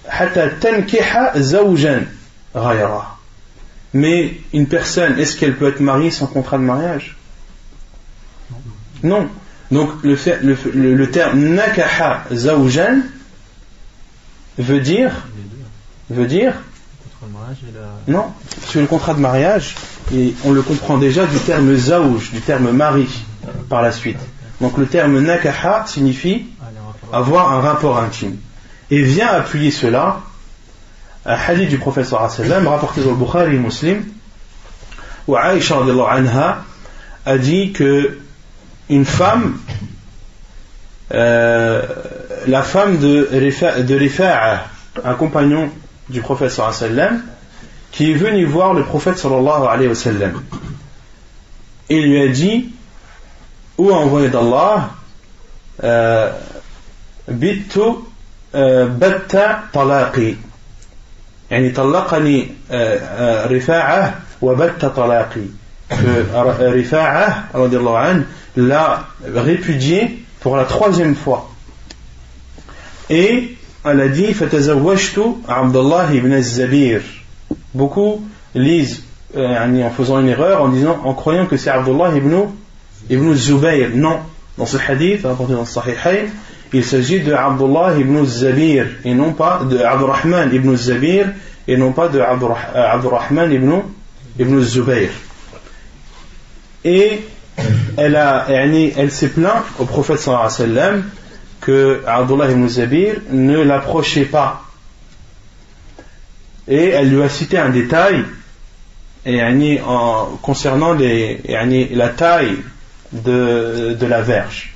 hatta tankiha zawjan ghayra. Mais une personne, est-ce qu'elle peut être mariée sans contrat de mariage? Non. Donc le terme nakaha zawjan veut dire non, sur le contrat de mariage, et on le comprend déjà du terme zawj, du terme mari par la suite. Donc le terme nakaha signifie avoir un rapport intime. Et vient appuyer cela un hadith du prophète sallallahu alayhi wa sallam rapporté dans le Bukhari et Muslim, où Aïcha radhiyallahu anha a dit que une femme, la femme de Rifa'a, un compagnon du prophète sallallahu alayhi wa sallam, qui est venu voir le prophète sallallahu alayhi wa sallam, et lui a dit: ô envoyé d'Allah, bittu batta talaqi, yani talaqani Rifa'a wa batta talaqi, que Rifa'a radiyallahu anhu l'a répudié pour la troisième fois. Et elle a dit: fatazawwajtu Abdullah ibn Zabir. Beaucoup lisent en faisant une erreur en croyant que c'est Abdullah ibn Zubayr. Non, dans ce hadith rapporté dans le Sahihayn, il s'agit de Abdullah ibn Zabir et non pas de Abdurrahman ibn Zabir et non pas de Abdurrahman ibn Zubayr. Et elle s'est plaint au prophète sallallahu alayhi wa sallam que Abdullah ibn Zabir ne l'approchait pas. Et elle lui a cité un détail concernant la taille de la verge.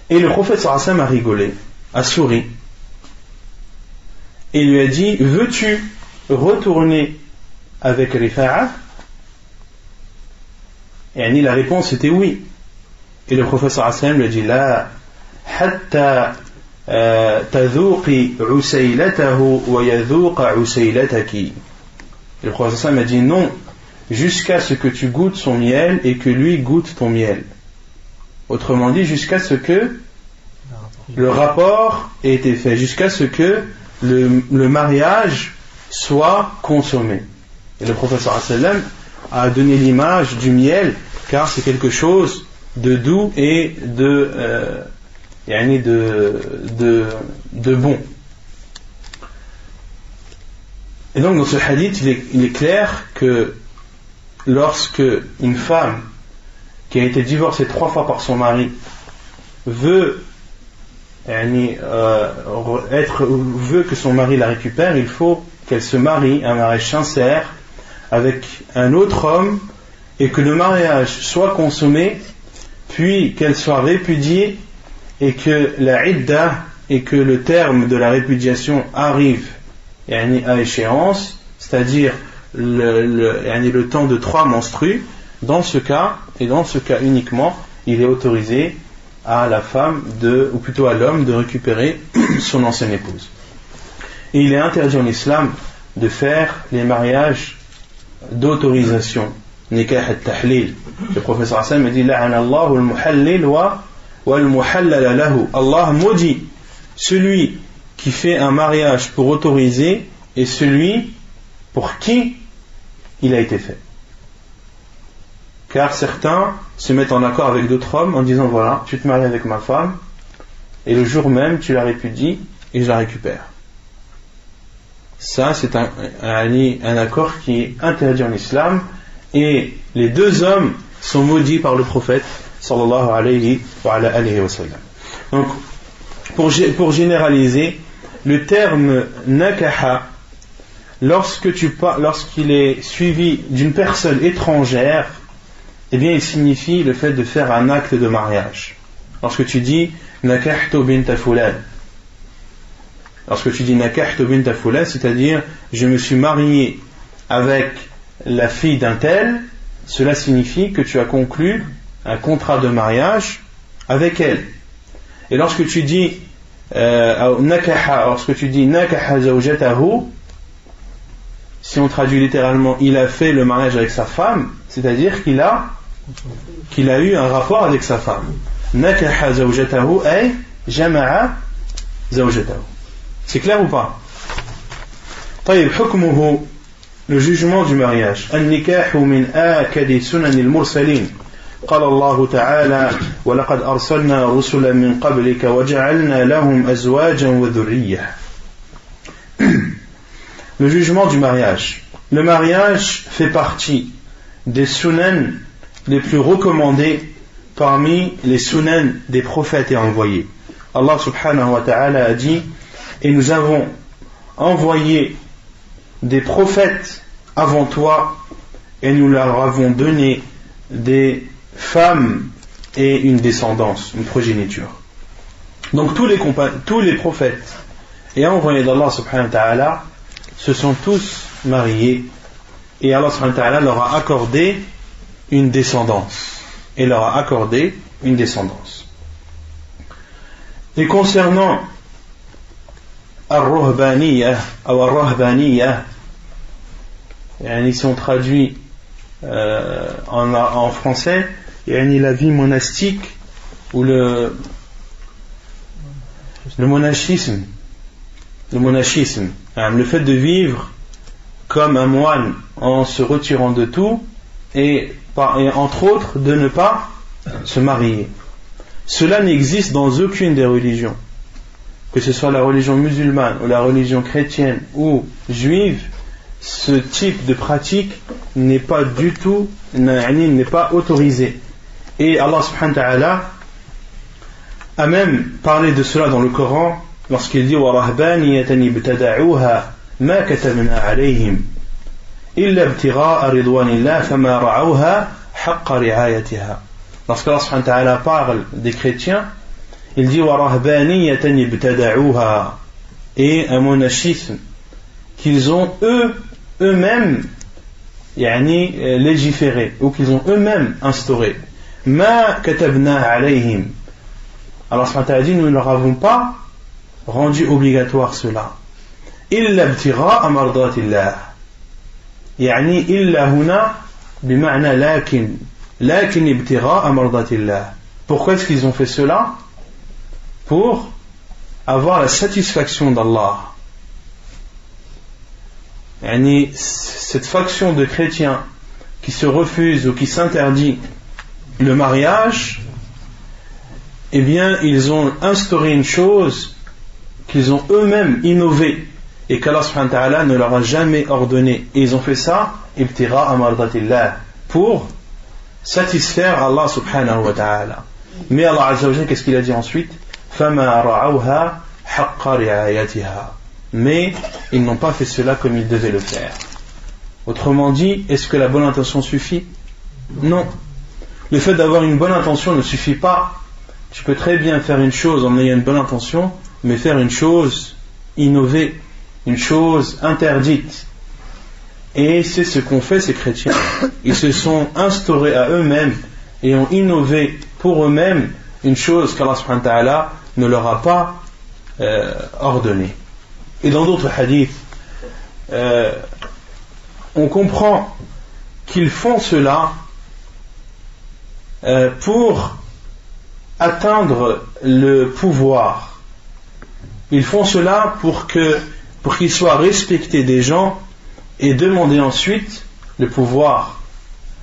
Et le prophète sallallahu alayhi wa sallam a rigolé, a souri, et lui a dit: veux-tu retourner avec Rifa'a? Et la réponse était oui. Et le prophète sallallahu alayhi wa sallam lui a dit: la hatta tadhuqi usaylatahu wa yadhuqa usaylataki. Le prophète sallallahu alayhi wa sallam a dit: non, jusqu'à ce que tu goûtes son miel et que lui goûte ton miel. Autrement dit, jusqu'à ce que le rapport ait été fait, jusqu'à ce que le mariage soit consommé. Et le prophète sallallahu alayhi wa sallam a donné l'image du miel, car c'est quelque chose de doux et de bon. Et donc dans ce hadith, il est clair que lorsque une femme qui a été divorcée 3 fois par son mari veut que son mari la récupère, il faut qu'elle se marie un mariage sincère avec un autre homme, et que le mariage soit consommé, puis qu'elle soit répudiée, et que la idda, et que le terme de la répudiation arrive à échéance, c'est-à-dire le temps de 3 menstrues. Dans ce cas, et dans ce cas uniquement, il est autorisé à la femme ou plutôt à l'homme de récupérer son ancienne épouse. Et il est interdit en islam de faire les mariages d'autorisation, nikah al-tahlil. Le professeur Hassan me dit: la'anallahu al-muhallil wa al-muhallala lahu. Allah maudit celui qui fait un mariage pour autoriser et celui pour qui il a été fait. Car certains se mettent en accord avec d'autres hommes en disant: voilà, tu te maries avec ma femme et le jour même tu la répudies et je la récupère. Ça, c'est un accord qui est interdit en islam, et les 2 hommes sont maudits par le prophète sallallahu alayhi wa sallam. Donc, pour généraliser, le terme nakaha, lorsqu'il est suivi d'une personne étrangère, eh bien il signifie le fait de faire un acte de mariage. Lorsque tu dis nakahtu binta fulan, c'est-à-dire je me suis marié avec la fille d'un tel, cela signifie que tu as conclu un contrat de mariage avec elle. Et lorsque tu dis nakaha zawjatahu, si on traduit littéralement il a fait le mariage avec sa femme, c'est-à-dire qu'il a eu un rapport avec sa femme. Nakaha zawjatahu ay jama'a zawjatahu. C'est clair ou pas? طيب حكمه, le jugement du mariage. النكاح من آكد سنن المرسلين. قال الله تعالى ولقد أرسلنا رسلا من قبلك وجعلنا لهم أزواجا وذرية. Le jugement du mariage. Le mariage fait partie des sunan les plus recommandés parmi les sunan des prophètes et envoyés. Allah subhanahu wa ta'ala a dit: et nous avons envoyé des prophètes avant toi et nous leur avons donné des femmes et une descendance, une progéniture. Donc tous les prophètes et envoyés d'Allah subhanahu wa ta'ala se sont tous mariés et Allah subhanahu wa ta'ala leur a accordé une descendance. Et concernant Ar-Ruhbaniyah ou Ar-Rahbaniyah, si on traduit en français, la vie monastique ou le monachisme, le fait de vivre comme un moine en se retirant de tout et entre autres de ne pas se marier. Cela n'existe dans aucune des religions, que ce soit la religion musulmane ou la religion chrétienne ou juive. Ce type de pratique n'est pas du tout, n'est pas autorisé. Et Allah subhanahu wa ta'ala a même parlé de cela dans le Coran lorsqu'il dit وَرَهْبَانِيَةً ابْتَدَعُوهَا مَا كَتَبْنَا عَلَيْهِمْ إِلَّا ابْتِغَاءَ رِضْوَانِ اللَّهِ فَمَا رَعَوْهَا حَقَّ رِعَايَتِهَا. Lorsqu'Allah subhanahu wa ta'ala parle des chrétiens, il dit وَرَهْبَانِيَةً ابْتَدَعُوهَا, et un monachisme qu'ils ont eux-mêmes légiféré ou qu'ils ont eux-mêmes instauré. Ma katabna alayhim. Alors subhanahu wa ta'ala dit: nous ne leur avons pas rendu obligatoire cela. Illa ibtigha'a mardatillah. Illa huna bima'na lakin ibtigha'a mardatillah. Pourquoi est-ce qu'ils ont fait cela? Pour avoir la satisfaction d'Allah. Cette faction de chrétiens qui se refuse ou qui s'interdit le mariage, eh bien ils ont instauré une chose qu'ils ont eux-mêmes innové et qu'Allah subhanahu wa ta'ala ne leur a jamais ordonné, et ils ont fait ça ibtira amardatillah, pour satisfaire Allah subhanahu wa ta'ala. Mais Allah azza wa jalla, qu'est-ce qu'il a dit ensuite? Fama ra'awha haqqa ri'ayatiha. Mais ils n'ont pas fait cela comme ils devaient le faire. Autrement dit, est-ce que la bonne intention suffit? Non. Le fait d'avoir une bonne intention ne suffit pas. Tu peux très bien faire une chose en ayant une bonne intention, mais faire une chose innovée, une chose interdite. Et c'est ce qu'ont fait ces chrétiens. Ils se sont instaurés à eux-mêmes et ont innové pour eux-mêmes une chose qu'Allah subhanahu wa ta'ala ne leur a pas ordonnée. Et dans d'autres hadiths, on comprend qu'ils font cela pour atteindre le pouvoir. Ils font cela pour qu'ils soient respectés des gens et demander ensuite le pouvoir.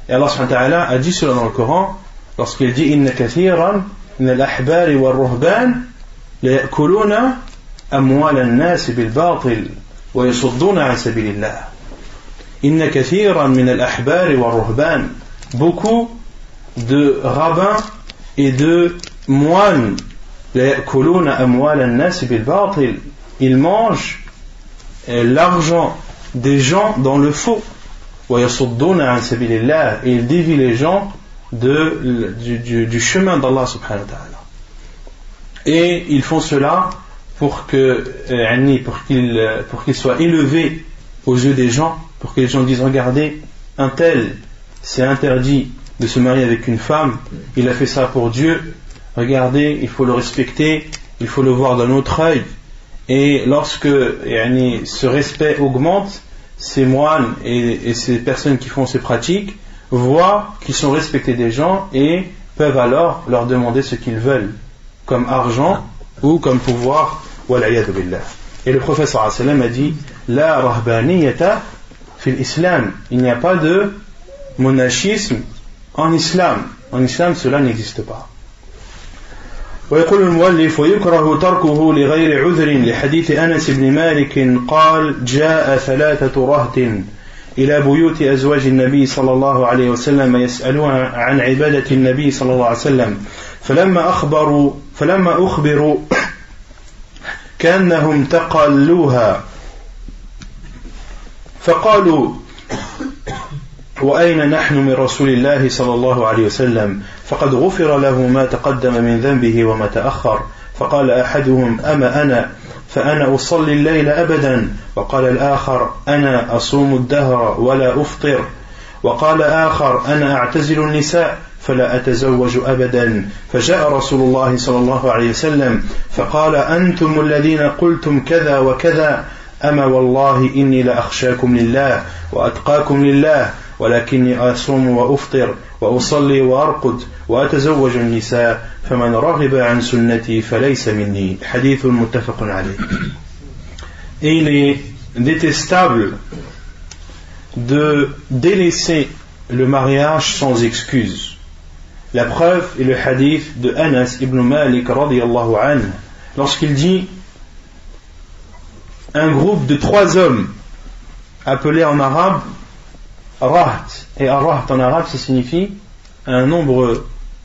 Et Allah subhanahu wa ta'ala a dit cela dans le Coran lorsqu'il dit: Inna kathiran min al-ahbari wal-ruhban la ya'kuluna أموال الناس بالباطل ويصدون عن سبيل الله. إن كثيرا من الأحبار والرهبان. Beaucoup de rabbins et de moines لا يأكلون أموال الناس بالباطل. Ils mangent l'argent des gens dans le faux. ويصدون عن سبيل الله. Et ils dévient les gens du chemin d'Allah subhanahu wa ta'ala. Et ils font cela pour qu'il soit élevé aux yeux des gens, pour que les gens disent regardez, un tel c'est interdit de se marier avec une femme, il a fait ça pour Dieu, regardez, il faut le respecter, il faut le voir d'un autre œil. Et lorsque ce respect augmente, ces moines et ces personnes qui font ces pratiques voient qu'ils sont respectés des gens et peuvent alors leur demander ce qu'ils veulent, comme argent ou comme pouvoir. Et le prophète sallallahu alayhi wa sallam a dit la rahbaniyata fil islam, il n'y a pas de monachisme en islam. En islam, cela n'existe pas. ويقول المؤلف ويكره تركه لغير عذر لحديث أنس بن مالك قال جاء 3 رهط إلى بيوت أزواج النبي صلى الله عليه وسلم يسألون عن عبادة النبي صلى الله عليه وسلم فلما أخبروا كأنهم تقلوها فقالوا وأين نحن من رسول الله صلى الله عليه وسلم فقد غفر له ما تقدم من ذنبه وما تأخر فقال أحدهم أما أنا فأنا أصلي الليل أبدا وقال الآخر أنا أصوم الدهر ولا أفطر وقال آخر أنا أعتزل النساء فلا أتزوج أبدا فجاء رسول الله صلى الله عليه وسلم فقال أنتم الذين قلتم كذا وكذا أما والله إني لأخشاكم لله وأتقاكم لله ولكني أصوم وأفطر وأصلي وأرقد وأتزوج النساء فمن رغب عن سنتي فليس مني حديث متفق عليه. Et il est détestable de délaisser le mariage sans excuse. La preuve est le hadith de Anas ibn Malik radiyallahu anhu lorsqu'il dit un groupe de 3 hommes appelés en arabe raht, et raht en arabe ça signifie un nombre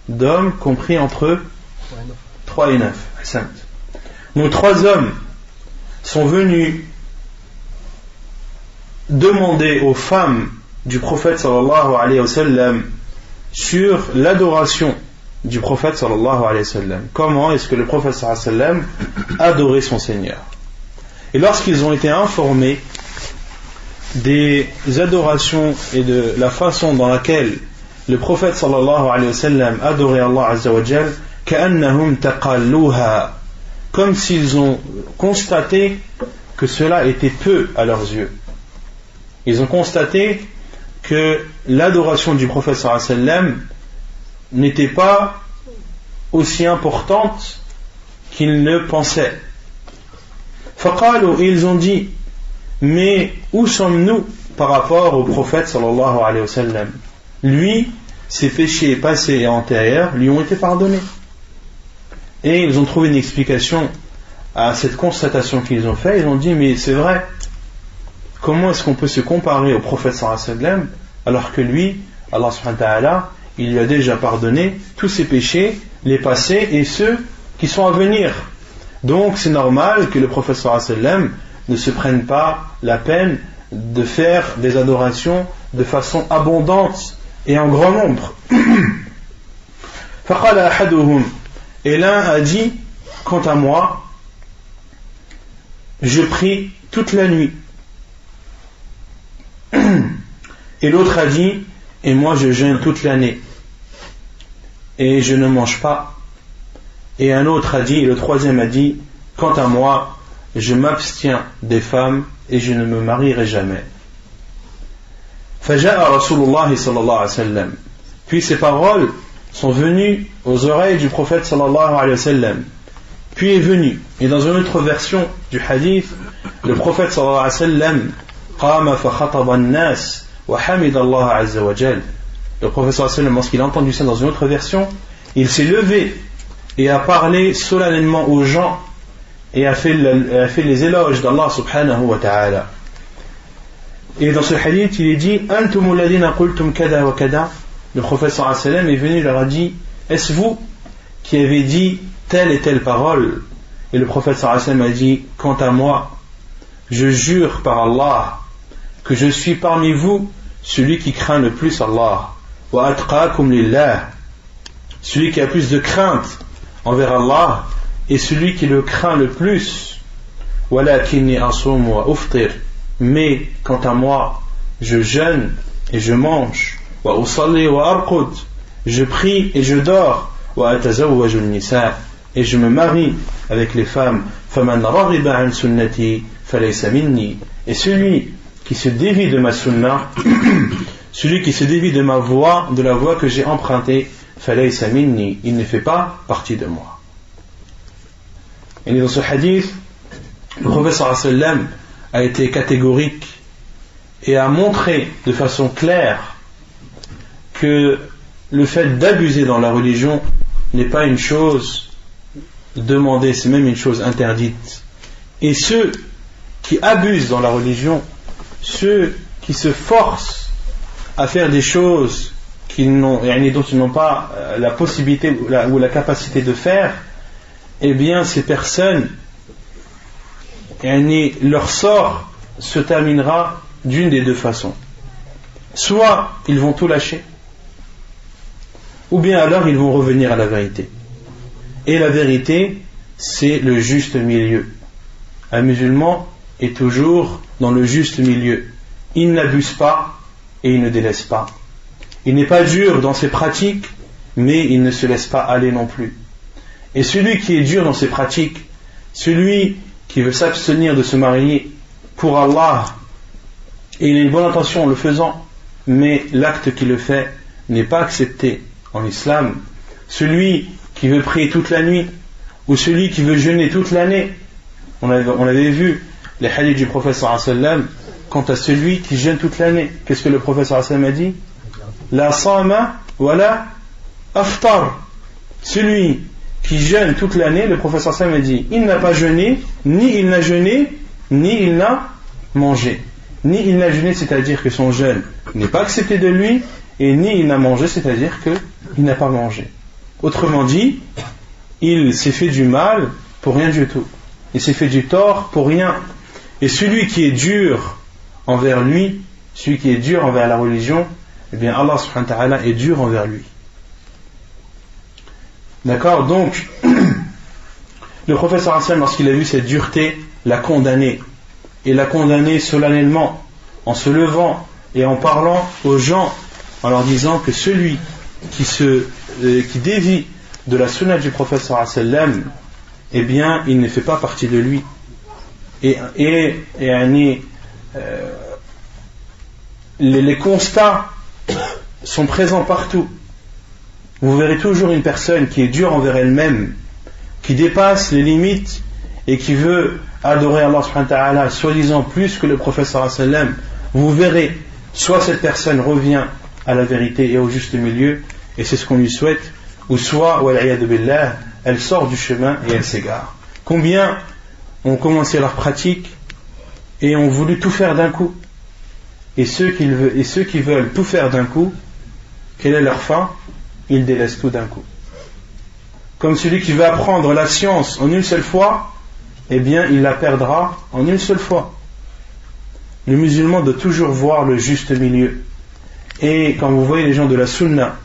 d'hommes compris entre 3 et 9. Donc 3 hommes sont venus demander aux femmes du prophète sallallahu alayhi wa sallam sur l'adoration du prophète sallallahu alayhi wa sallam. Comment est-ce que le prophète sallallahu alayhi wa sallam adorait son Seigneur? Et lorsqu'ils ont été informés des adorations et de la façon dans laquelle le prophète sallallahu alayhi wa sallam adorait Allah azza wa jal, ka'annahum taqalluha, comme s'ils ont constaté que cela était peu à leurs yeux. Ils ont constaté que l'adoration du prophète sallallahu alayhi wa sallam n'était pas aussi importante qu'ils ne pensaient. Faqalu, ils ont dit mais où sommes-nous par rapport au prophète sallallahu alayhi wa sallam? Lui, ses péchés passés et antérieurs lui ont été pardonnés. Et ils ont trouvé une explication à cette constatation qu'ils ont faite. Ils ont dit mais c'est vrai, comment est-ce qu'on peut se comparer au prophète sallallahu alayhi wa sallam alors que lui, Allah subhanahu wa ta'ala, il lui a déjà pardonné tous ses péchés, les passés et ceux qui sont à venir. Donc c'est normal que le prophète sallallahu alayhi wa sallam ne se prenne pas la peine de faire des adorations de façon abondante et en grand nombre. Et l'un a dit, quant à moi, je prie toute la nuit. Et l'autre a dit, et moi je jeûne toute l'année et je ne mange pas. Et un autre a dit, et le troisième a dit, quant à moi, je m'abstiens des femmes et je ne me marierai jamais. Faja'a Rasulullah sallallahu alayhi wa sallam. Puis ces paroles sont venues aux oreilles du prophète sallallahu alayhi wa sallam. Puis est venu, et dans une autre version du hadith, le prophète sallallahu alayhi wa sallam qama fa khataba an-nas wa hamida Allah azza wa jal. Le prophète sallallahu alayhi wa sallam, lorsqu'il a entendu ça dans une autre version, il s'est levé et a parlé solennellement aux gens et a fait les éloges d'Allah subhanahu wa ta'ala. Et dans ce hadith il est dit Antumul ladina qultum kada wa kada. Le prophète sallallahu alayhi wa sallam est venu et leur a dit est-ce vous qui avez dit telle et telle parole? Et le prophète sallallahu alayhi wa sallam a dit quant à moi je jure par Allah que je suis parmi vous celui qui craint le plus Allah. wa atqakum lillah. Celui qui a plus de crainte envers Allah est celui qui le craint le plus. Walakinni asum wa uftir. Mais quant à moi, je jeûne et je mange. Wa usalli wa arqud. Je prie et je dors. Wa atazawwaju an-nisa. Et je me marie avec les femmes. Faman raghiba an sunnati falaysa minni. Et celui qui se dévie de ma sunna, celui qui se dévie de ma voie, de la voie que j'ai empruntée, falaysa minni, il ne fait pas partie de moi. Et dans ce hadith, le prophète sallallahu alayhi wa sallam a été catégorique et a montré de façon claire que le fait d'abuser dans la religion n'est pas une chose demandée, c'est même une chose interdite. Et ceux qui abusent dans la religion, ceux qui se forcent à faire des choses dont ils n'ont pas la possibilité ou la capacité de faire, eh bien ces personnes, leur sort se terminera d'une des deux façons. Soit ils vont tout lâcher, ou bien alors ils vont revenir à la vérité. Et la vérité, c'est le juste milieu. Un musulman est toujours dans le juste milieu. Il n'abuse pas et il ne délaisse pas. Il n'est pas dur dans ses pratiques, mais il ne se laisse pas aller non plus. Et celui qui est dur dans ses pratiques, celui qui veut s'abstenir de se marier pour Allah, et il a une bonne intention en le faisant, mais l'acte qu'il le fait n'est pas accepté en islam, celui qui veut prier toute la nuit, ou celui qui veut jeûner toute l'année, on avait vu les hadiths du prophète sallallahu alayhi wa sallam quant à celui qui jeûne toute l'année. Qu'est-ce que le prophète sallallahu alayhi wa sallam a dit? La sama wa la aftar. Celui qui jeûne toute l'année, le prophète sallallahu alayhi wa sallam a dit, il n'a pas jeûné, ni il n'a jeûné, ni il n'a mangé. Ni il n'a jeûné, c'est-à-dire que son jeûne n'est pas accepté de lui, et ni il n'a mangé, c'est-à-dire qu'il n'a pas mangé. Autrement dit, il s'est fait du mal pour rien du tout. Il s'est fait du tort pour rien. Et celui qui est dur envers lui, celui qui est dur envers la religion, eh bien Allah subhanahu wa ta'ala est dur envers lui. D'accord? Donc, le prophète sallallahu alayhi wa sallam, lorsqu'il a vu cette dureté, l'a condamné. Et l'a condamné solennellement, en se levant et en parlant aux gens, en leur disant que celui qui dévie de la sunna du prophète sallallahu alayhi wa sallam, eh bien, il ne fait pas partie de lui. Les constats sont présents partout. Vous verrez toujours une personne qui est dure envers elle-même, qui dépasse les limites et qui veut adorer Allah subhanahu wa ta'ala soi-disant plus que le prophète sallallahu alayhi wa sallam. Vous verrez, soit cette personne revient à la vérité et au juste milieu, et c'est ce qu'on lui souhaite, ou soit, wal'iyadu billah, elle sort du chemin et elle s'égare. Combien ont commencé leur pratique et ont voulu tout faire d'un coup, et ceux qui veulent tout faire d'un coup, quelle est leur fin? Ils délaissent tout d'un coup. Comme celui qui veut apprendre la science en une seule fois, eh bien il la perdra en une seule fois. Le musulman doit toujours voir le juste milieu. Et quand vous voyez les gens de la sunna,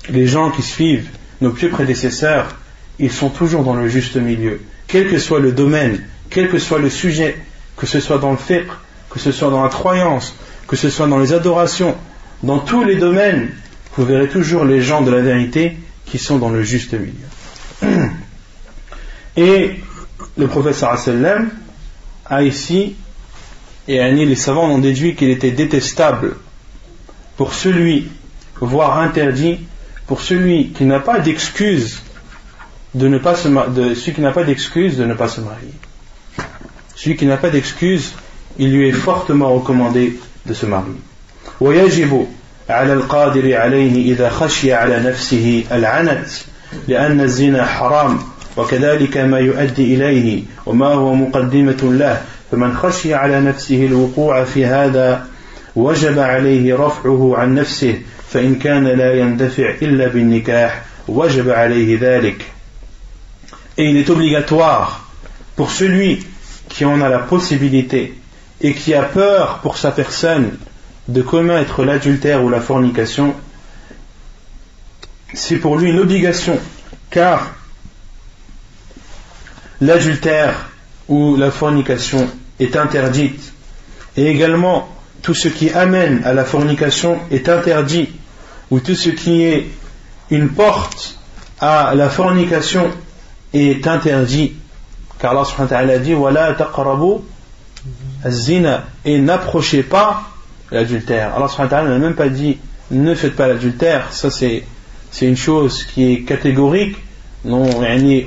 les gens qui suivent nos pieux prédécesseurs, ils sont toujours dans le juste milieu. Quel que soit le domaine, quel que soit le sujet, que ce soit dans le fiqh, que ce soit dans la croyance, que ce soit dans les adorations, dans tous les domaines, vous verrez toujours les gens de la vérité qui sont dans le juste milieu. Et le prophète sallallahu alayhi wa sallam a ici, et les savants ont déduit qu'il était détestable pour celui, voire interdit, pour celui qui n'a pas d'excuse de ne pas se marier. Celui qui n'a pas d'excuse de ne pas se marier. Celui qui n'a pas d'excuse, il lui est fortement recommandé de se marier. ويجب على القادر عليه إذا خشي على نفسه العنت لأن الزنا حرام وكذلك ما يؤدي إليه وما هو مقدمة له فمن خشي على نفسه الوقوع في هذا وجب عليه رفعه عن نفسه فإن كان لا يندفع إلا بالنكاح وجب عليه ذلك. Et il est obligatoire pour celui qui en a la possibilité et qui a peur pour sa personne de commettre l'adultère ou la fornication, c'est pour lui une obligation, car l'adultère ou la fornication est interdite, et également tout ce qui amène à la fornication est interdit, ou tout ce qui est une porte à la fornication est interdit, car Allah subhanahu wa ta'ala dit وَلَا تَقْرَبُوا الزِّنَا, et n'approchez pas l'adultère. Allah subhanahu wa ta'ala n'a même pas dit ne faites pas l'adultère. Ça c'est une chose qui est catégorique, non,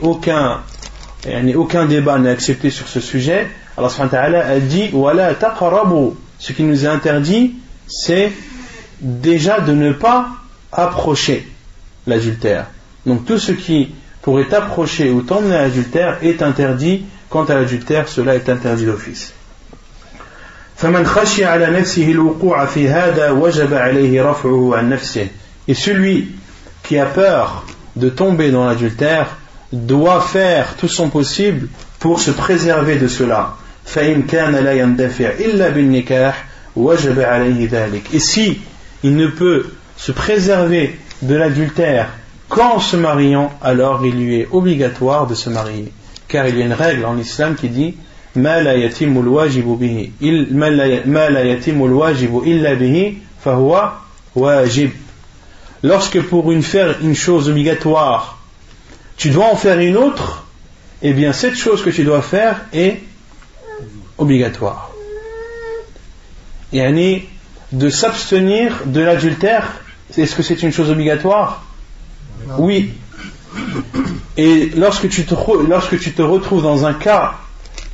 aucun débat n'est accepté sur ce sujet. Allah subhanahu wa ta'ala a dit وَلَا تَقْرَبُوا, ce qui nous est interdit c'est déjà de ne pas approcher l'adultère. Donc tout ce qui pourrait t'approcher ou t'emmener à l'adultère est interdit. Quant à l'adultère, cela est interdit d'office. فمن خشي على نفسه الوقوع في هذا وجب عليه رفعه عن نفسه. Et celui qui a peur de tomber dans l'adultère doit faire tout son possible pour se préserver de cela. فإن كان لا يندفع إلا بالنكاح وجب عليه ذلك. Et si il ne peut se préserver de l'adultère qu'en se mariant, alors il lui est obligatoire de se marier, car il y a une règle en islam qui dit ما لا يتم الواجب به ما لا يتم الواجب إلا به فهو واجب. Lorsque pour faire une chose obligatoire tu dois en faire une autre, eh bien cette chose que tu dois faire est obligatoire. Yani de s'abstenir de l'adultère, est-ce que c'est une chose obligatoire? Oui. Et lorsque tu te retrouves dans un cas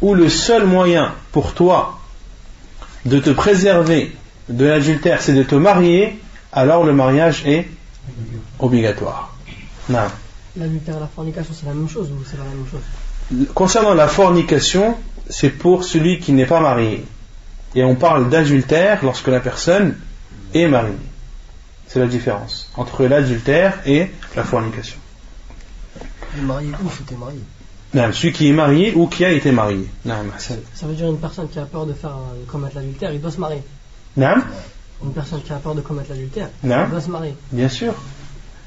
où le seul moyen pour toi de te préserver de l'adultère c'est de te marier, alors le mariage est obligatoire. Non. L'adultère et la fornication c'est la même chose ou c'est pas la même chose? Concernant la fornication, c'est pour celui qui n'est pas marié. Et on parle d'adultère lorsque la personne est mariée. C'est la différence entre l'adultère et la fornication. Le marié ou c'était marié? Non, celui qui est marié ou qui a été marié. Non, ça veut dire une personne qui a peur de commettre l'adultère, il doit se marier. Non. Une personne qui a peur de commettre l'adultère, non, il doit se marier. Bien sûr.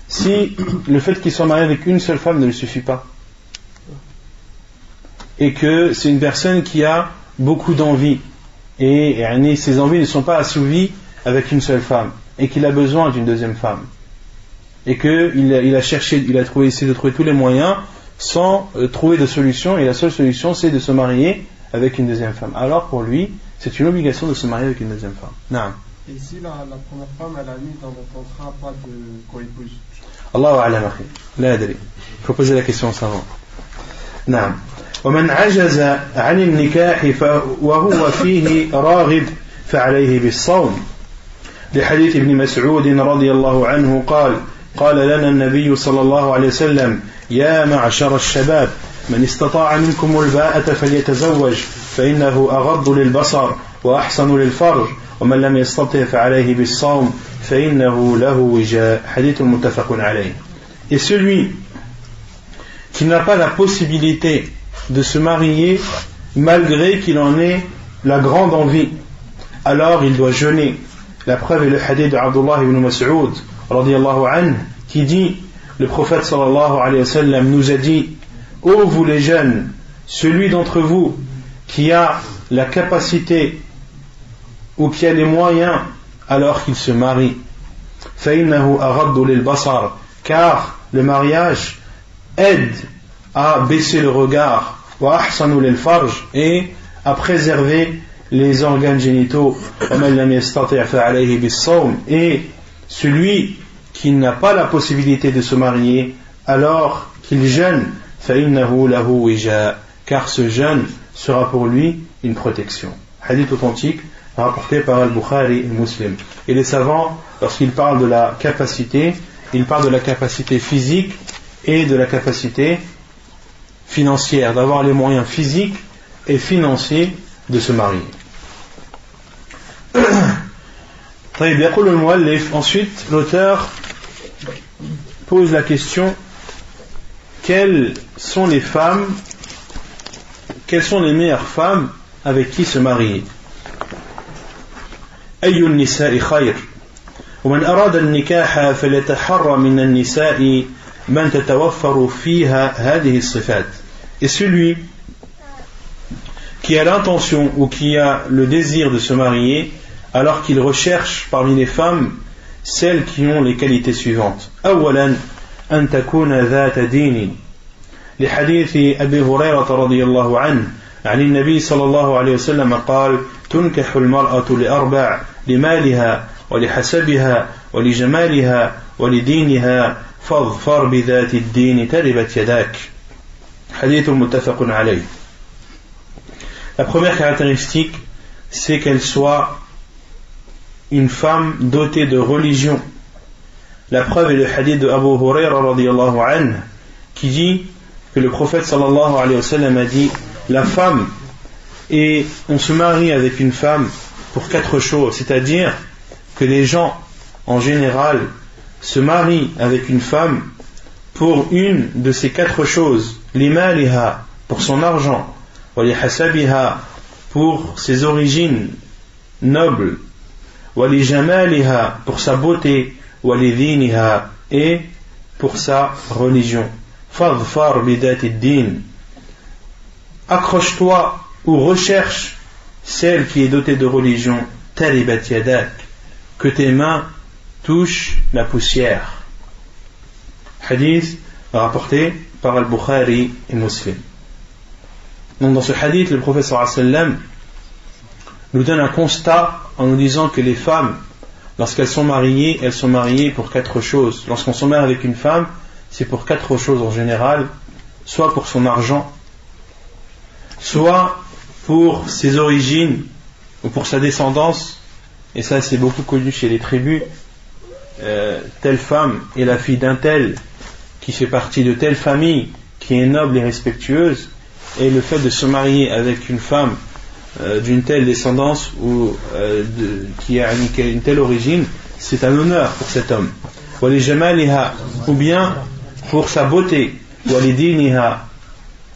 Si le fait qu'il soit marié avec une seule femme ne lui suffit pas, et que c'est une personne qui a beaucoup d'envie, et ses envies ne sont pas assouvies avec une seule femme, et qu'il a besoin d'une deuxième femme, et qu'il a essayé de trouver tous les moyens sans trouver de solution, et la seule solution c'est de se marier avec une deuxième femme, alors pour lui c'est une obligation de se marier avec une deuxième femme. Non. Et si la première femme elle a mis dans le contrat pas de co-épouse? Allahu a'lam akhi, la adri. Faut poser la question savant. Non. ومن عجز عن النكاح وهو فيه راغب فعليه بالصوم لحديث ابن مسعود رضي الله عنه قال لنا النبي صلى الله عليه وسلم يا معشر الشباب من استطاع منكم الباءة فليتزوج فإنه أغض للبصر وأحسن للفرج ومن لم يستطع فعليه بالصوم فإنه له وجاء حديث متفق عليه. Et celui qui n'a pas la possibilité de se marier malgré qu'il en ait la grande envie, alors il doit jeûner. La preuve est le hadith de Abdullah ibn Mas'ud radiyallahu anhu qui dit, le prophète sallallahu alayhi wa sallam nous a dit: ô vous les jeunes, celui d'entre vous qui a la capacité ou qui a les moyens, alors qu'il se marie. فَإِنَّهُ أَغَضُّ لِلْبَصَرِ, car le mariage aide à baisser le regard, وَأَحْسَنُ لِلْفَرْجِ, et à préserver les organes génitaux, وَمَنْ لَمْ يَسْتَطِعْ فَعَلَيْهِ بِالصَّوْمِ, et celui qui n'a pas la possibilité de se marier, alors qu'il jeûne, فَإِنَّهُ لَهُ وِجَاء, car ce jeûne sera pour lui une protection. Hadith authentique rapporté par Al-Bukhari et Muslim. Et les savants, lorsqu'ils parlent de la capacité, ils parlent de la capacité physique et de la capacité financière, d'avoir les moyens physiques et financiers de se marier. Ensuite, l'auteur pose la question: quelles sont les meilleures femmes avec qui se marier? أي النساء خير ومن أراد النكاح فليتحرى من النساء من تتوفر فيها هذه الصفات. Et celui qui a l'intention ou qui a le désir de se marier, alors qu'il recherche parmi les femmes celles qui ont les qualités suivantes. أولا أن تكون ذات دين لحديث أبي هريرة رضي الله عنه عن النبي صلى الله عليه وسلم قال تنكح المرأة لأربع لمالها ولحسبها ولجمالها ولدينها فاظفر بذات الدين تربت يداك. حديث متفق عليه. La première caractéristique, c'est qu'elle soit une femme dotée de religion. La preuve est le hadith de Abu Hurayra radiyallahu anhu qui dit que le prophète sallallahu alayhi wa sallam a dit la femme, et on se marie avec une femme pour 4 choses, c'est-à-dire que les gens en général se marient avec une femme pour une de ces 4 choses. Limaliha, pour son argent, walihasabiha, pour ses origines nobles, walijamaliha, pour sa beauté, walidiniha, et pour sa religion. Fadfar bidati din, accroche-toi ou recherche celle qui est dotée de religion. Taribat yadak, que tes mains touchent la poussière. Hadith rapporté par Al-Bukhari et Muslim. Donc dans ce hadith, le prophète sallallahu alayhi wa sallam nous donne un constat en nous disant que les femmes, lorsqu'elles sont mariées pour 4 choses. Lorsqu'on se marie avec une femme, c'est pour 4 choses en général, soit pour son argent, soit pour ses origines ou pour sa descendance, et ça c'est beaucoup connu chez les tribus. Telle femme est la fille d'un tel qui fait partie de telle famille qui est noble et respectueuse, et le fait de se marier avec une femme d'une telle descendance ou qui a une telle origine, c'est un honneur pour cet homme. Ou bien pour sa beauté,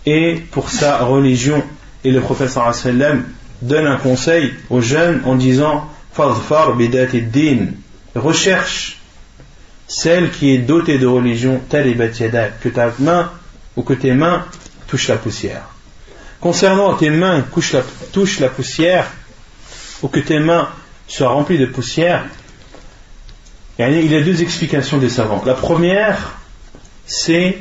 et pour sa religion. Et le prophète sallallahu alayhi wa sallam donne un conseil aux jeunes en disant Fadfar bidati din, recherche celle qui est dotée de religion, taribat yadak, que ta main ou que tes mains touchent la poussière. Concernant tes mains touchent la poussière, ou que tes mains soient remplies de poussière, il y a 2 explications des savants. La première, c'est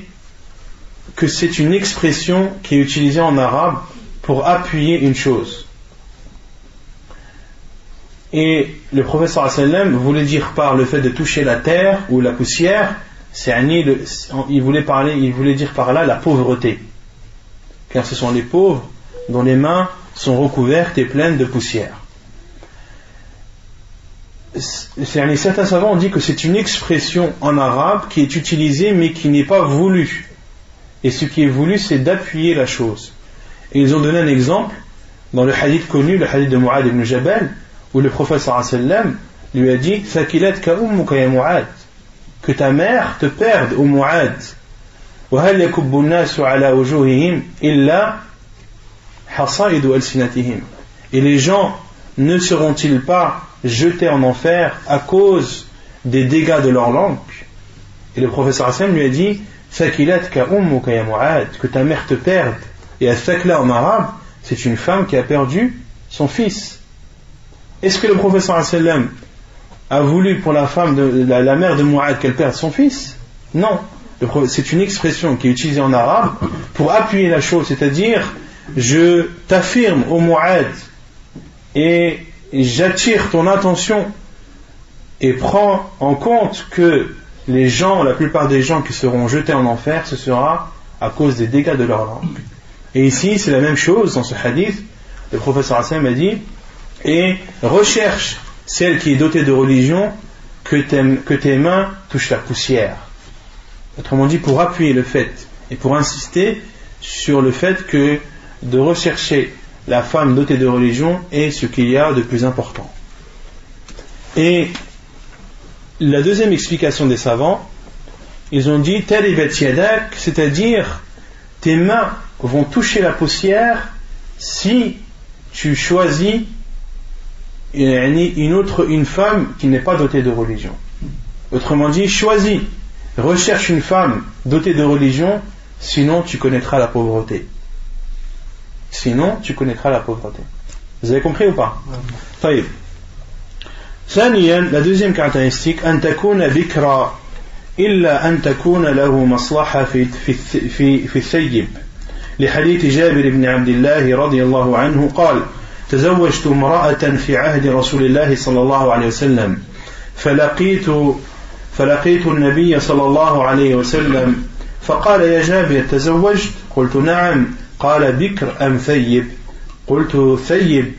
que c'est une expression qui est utilisée en arabe pour appuyer une chose. Et le prophète sallallahu alayhi wa sallam voulait dire par le fait de toucher la terre ou la poussière, il voulait dire par là la pauvreté. Car ce sont les pauvres dont les mains sont recouvertes et pleines de poussière. Certains savants ont dit que c'est une expression en arabe qui est utilisée mais qui n'est pas voulue. Et ce qui est voulu, c'est d'appuyer la chose. Et ils ont donné un exemple dans le hadith connu, le hadith de Mu'ad ibn Jabal, où le prophète sallallahu alayhi wa sallam lui a dit Thakilatka ummuka ya Mu'ad, que ta mère te perde, ô Mu'ad. وهل يكب الناس على وجوههم إلا حصائد ألسنتهم. Et les gens ne seront-ils pas jetés en enfer à cause des dégâts de leur langue? Et le professeur Hassan lui a dit Thakilatka ummuka ya Mu'ad, que ta mère te perde. Et al-thakla en arabe, c'est une femme qui a perdu son fils. Est-ce que le professeur Hassan a voulu pour la femme la mère de Mu'ad qu'elle perde son fils? Non. C'est une expression qui est utilisée en arabe pour appuyer la chose, c'est-à-dire je t'affirme ô Mu'ad et j'attire ton attention et prends en compte que les gens, la plupart des gens qui seront jetés en enfer, ce sera à cause des dégâts de leur langue. Et ici c'est la même chose dans ce hadith. Le professeur Hassan m'a dit et recherche celle qui est dotée de religion, que tes mains touchent la poussière. Autrement dit, pour appuyer le fait et pour insister sur le fait que de rechercher la femme dotée de religion est ce qu'il y a de plus important. Et la deuxième explication des savants, ils ont dit taribat yadak, c'est-à-dire tes mains vont toucher la poussière si tu choisis une femme qui n'est pas dotée de religion. Autrement dit, choisis, recherche une femme dotée de religion, sinon tu connaîtras la pauvreté. Vous avez compris ou pas? طيب. ثانيا, la deuxième caractéristique, أن تكون بكرا إلا أن تكون له مصلحة في الثيب. لحديث جابر بن عبد الله رضي الله عنه قال: تزوجت امرأة في عهد رسول الله صلى الله عليه وسلم فلقيت النبي صلى الله عليه وسلم فقال: يا جابر تزوجت؟ قلت: نعم. قال: بكر أم ثيب؟ قلت: ثيب.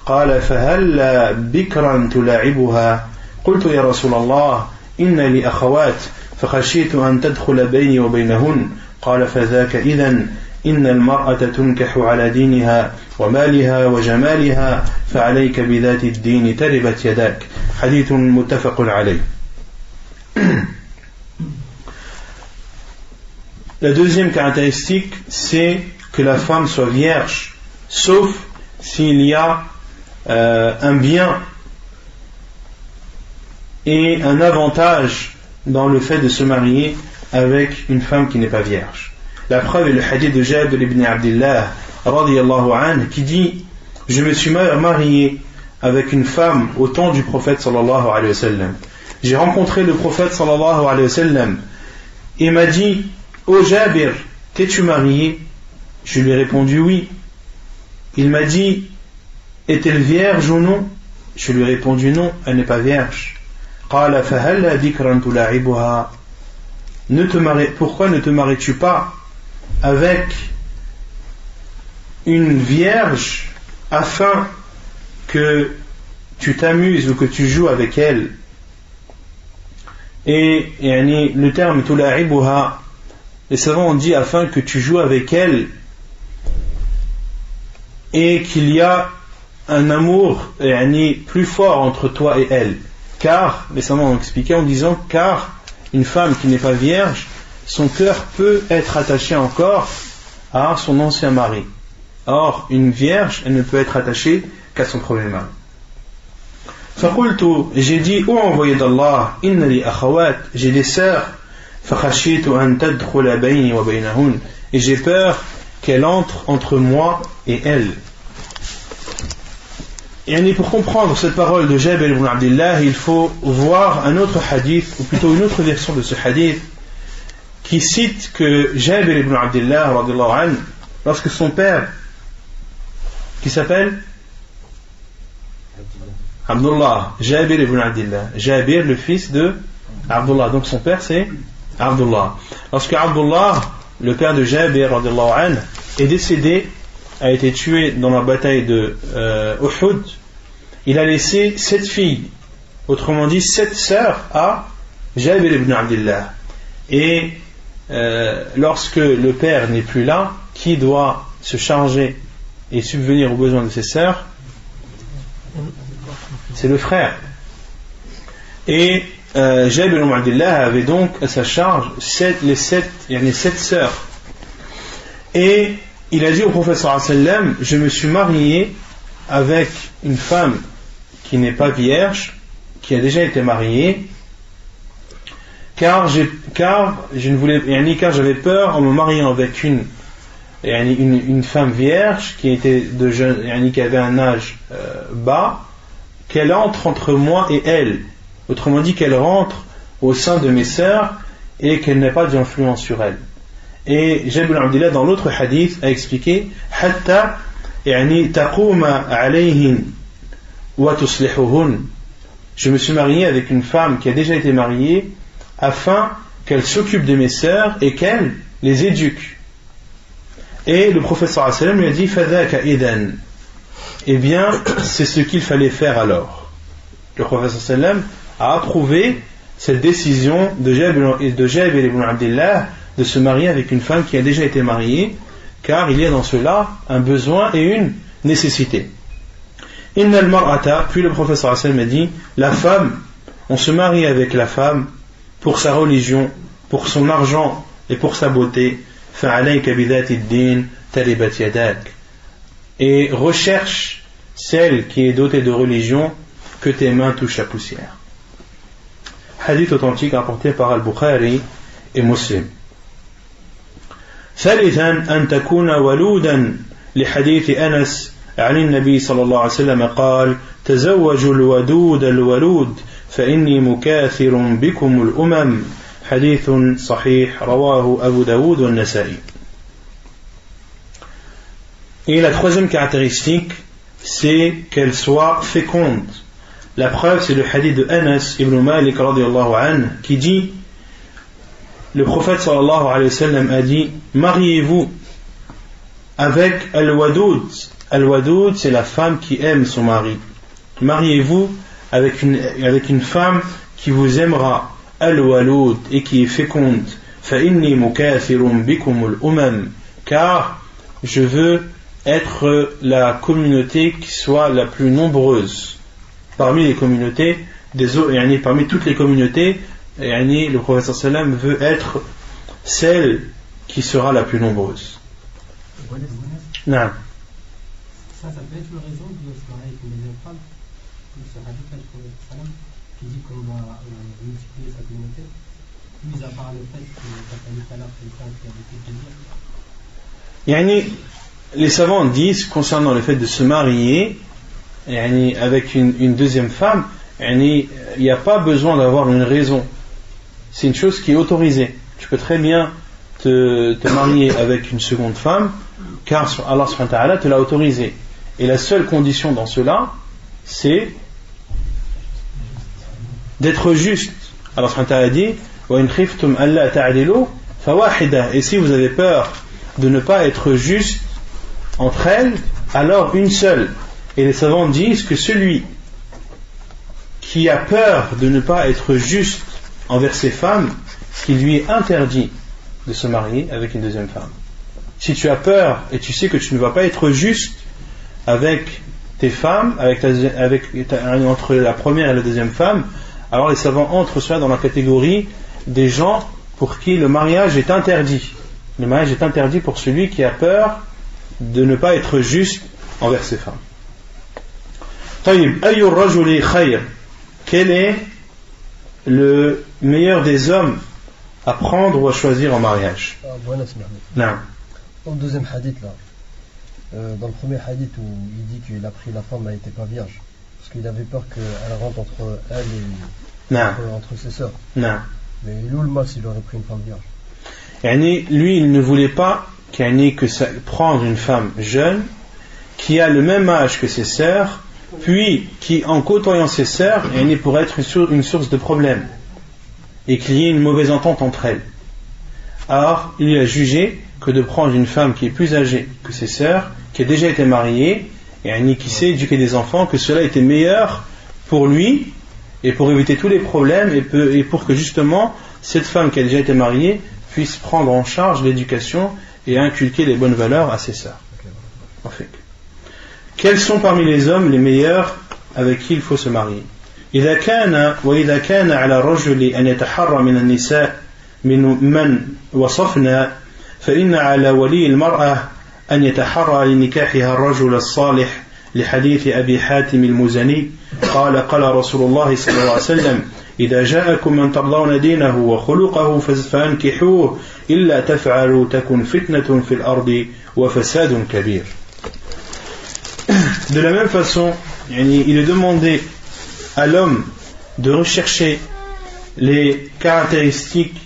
قال: فهل بكرا تلاعبها؟ قلت: يا رسول الله إن لي أخوات فخشيت أن تدخل بيني وبينهن. قال: فذاك إذن إن المرأة تنكح على دينها ومالها وجمالها فعليك بذات الدين تربت يداك. حديث متفق عليه. La deuxième caractéristique, c'est que la femme soit vierge, sauf s'il y a un bien et un avantage dans le fait de se marier avec une femme qui n'est pas vierge. La preuve est le hadith de Jabir ibn Abdillah radiyallahu anhu qui dit: je me suis marié avec une femme au temps du prophète sallallahu alayhi wa sallam. J'ai rencontré le prophète sallallahu alayhi wa sallam et m'a dit: ô Jabir, t'es-tu marié? Je lui ai répondu oui. Il m'a dit: est-elle vierge ou non? Je lui ai répondu non, elle n'est pas vierge. قال فهل بكرا تلاعبها؟ Pourquoi ne te maries-tu pas avec une vierge afin que tu t'amuses ou que tu joues avec elle? Et le terme tula'ibuha, les savants ont dit afin que tu joues avec elle et qu'il y a un amour plus fort entre toi et elle. Car, les savants ont expliqué en disant, car une femme qui n'est pas vierge, son cœur peut être attaché encore à son ancien mari. Or, une vierge, elle ne peut être attachée qu'à son premier mari. فقلت, j'ai dit: ô envoyé d'Allah, inna li akhawat, j'ai des sœurs, فخشيت أن تدخل بيني وبينهن, et j'ai peur qu'elle entre entre moi et elle. Et pour comprendre cette parole de Jabir ibn Abdillah, il faut voir un autre hadith, ou plutôt une autre version de ce hadith, qui cite que Jabir ibn Abdillah, radiyallahu anhu, lorsque son père, qui s'appelle Abdullah, Jabir ibn Abdillah, Jabir, le fils de Abdullah, donc son père c'est Abdullah. Lorsque Abdullah, le père de Jabir, radiyallahu anhu, est décédé, a été tué dans la bataille de Uhud, il a laissé 7 filles, autrement dit 7 sœurs à Jabir ibn Abdillah. Et lorsque le père n'est plus là, qui doit se charger et subvenir aux besoins de ses sœurs? C'est le frère. Et Jabir ibn Abdillah avait donc à sa charge les 7 sœurs. Et il a dit au prophète sallallahu alayhi wa sallam: je me suis marié avec une femme qui n'est pas vierge, qui a déjà été mariée, car j'avais peur en me mariant avec une femme vierge qui était qui avait un âge bas, qu'elle entre entre moi et elle. Autrement dit, qu'elle rentre au sein de mes sœurs et qu'elle n'ait pas d'influence sur elle. Et Jabir ibn Abdillah, dans l'autre hadith, a expliqué: hatta taquma alayhin wa tuslihuhun. Je me suis marié avec une femme qui a déjà été mariée afin qu'elle s'occupe de mes sœurs et qu'elle les éduque. Et le prophète sallallahu alayhi wa sallam lui a dit: fadhaka idan. Eh bien, c'est ce qu'il fallait faire alors. Le prophète sallallahu alayhi wa sallam a approuvé cette décision de Jabir ibn Abdillah de se marier avec une femme qui a déjà été mariée, car il y a dans cela un besoin et une nécessité. Innal mar'ata, puis le prophète sallallahu alayhi wa sallam a dit: la femme, on se marie avec la femme pour sa religion, pour son argent et pour sa beauté. Fa'alayka bidhati ad-din taribat yadak. Et recherche celle qui est dotée de religion, que tes mains touchent la poussière. Hadith authentique rapporté par Al-Bukhari et Muslim. ثالثا أن تكون ولودا لحديث أنس عن النبي صلى الله عليه وسلم قال تزوجوا الودود الولود فإني مكاثر بكم الأمم حديث صحيح رواه أبو داود والنسائي. Et la troisième caractéristique, c'est qu'elle soit féconde. La preuve, c'est le hadith de Anas ibn Malik radiyallahu anhu qui dit, le prophète sallallahu alayhi wa sallam a dit, mariez-vous avec Al-Wadoud. Al-Wadoud, c'est la femme qui aime son mari. Mariez-vous avec une femme qui vous aimera, Al-Waloud, et qui est féconde. فَإِنِّي مُكَاثِرٌ بِكُمُ الْأُمَمِ. Car je veux être la communauté qui soit la plus nombreuse parmi les communautés des autres, parmi toutes les communautés, le prophète sallam veut être celle qui sera la plus nombreuse. Non. Ça peut être une raison de se marier avec une deuxième femme, ce hadith-là du prophète sallam qui dit qu'on va multiplier sa communauté, mis à part le fait que ça fait tout à l'heure quelqu'un qui a beaucoup de plaisir. Les savants disent concernant le fait de se marier avec une deuxième femme, il n'y a pas besoin d'avoir une raison. C'est une chose qui est autorisée. Tu peux très bien te marier avec une seconde femme, car Allah subhanahu wa ta'ala te l'a autorisé. Et la seule condition dans cela, c'est d'être juste. Allah subhanahu wa ta'ala dit وَإِنْ خِفْتُمْ أَلَّا تَعْدِلُوا فَوَاحِدَةٌ. Et si vous avez peur de ne pas être juste entre elles, alors une seule. Et les savants disent que celui qui a peur de ne pas être juste envers ses femmes, qu'il lui est interdit de se marier avec une deuxième femme. Si tu as peur et tu sais que tu ne vas pas être juste avec tes femmes, entre la première et la deuxième femme, alors les savants entrent cela dans la catégorie des gens pour qui le mariage est interdit. Le mariage est interdit pour celui qui a peur de ne pas être juste envers ses femmes. طيب أي الرجل خير. Quel est le meilleur des hommes à prendre ou à choisir en mariage? Non. Dans le deuxième hadith là, dans le premier hadith où il dit qu'il a pris la femme, elle n'était pas vierge parce qu'il avait peur qu'elle rentre entre elle et entre ses sœurs. Non. Mais il est où le mal s'il aurait pris une femme vierge? Lui il ne voulait pas prendre une femme jeune qui a le même âge que ses sœurs, puis qui en côtoyant ses sœurs pourrait être une source de problème et qu'il y ait une mauvaise entente entre elles. Alors il a jugé que de prendre une femme qui est plus âgée que ses sœurs, qui a déjà été mariée et qui sait éduquer des enfants, que cela était meilleur pour lui et pour éviter tous les problèmes et pour que justement cette femme qui a déjà été mariée puisse prendre en charge l'éducation et inculquer les bonnes valeurs à ses sœurs. En fait. Quels sont parmi les hommes les meilleurs avec qui il faut se marier? إذا كان على الرجل أن يتحرى من النساء من وصفنا فإن على ولي المرأة أن يتحرى لنكاحها الرجل الصالح لحديث أبي حاتم المزني قال رسول الله صلى الله عليه وسلم إذا جاءكم من ترضون دينه وخلقه فانكحوه إلا تفعلوا تكن فتنة في الأرض وفساد كبير. De la même façon, il est demandé à l'homme de rechercher les caractéristiques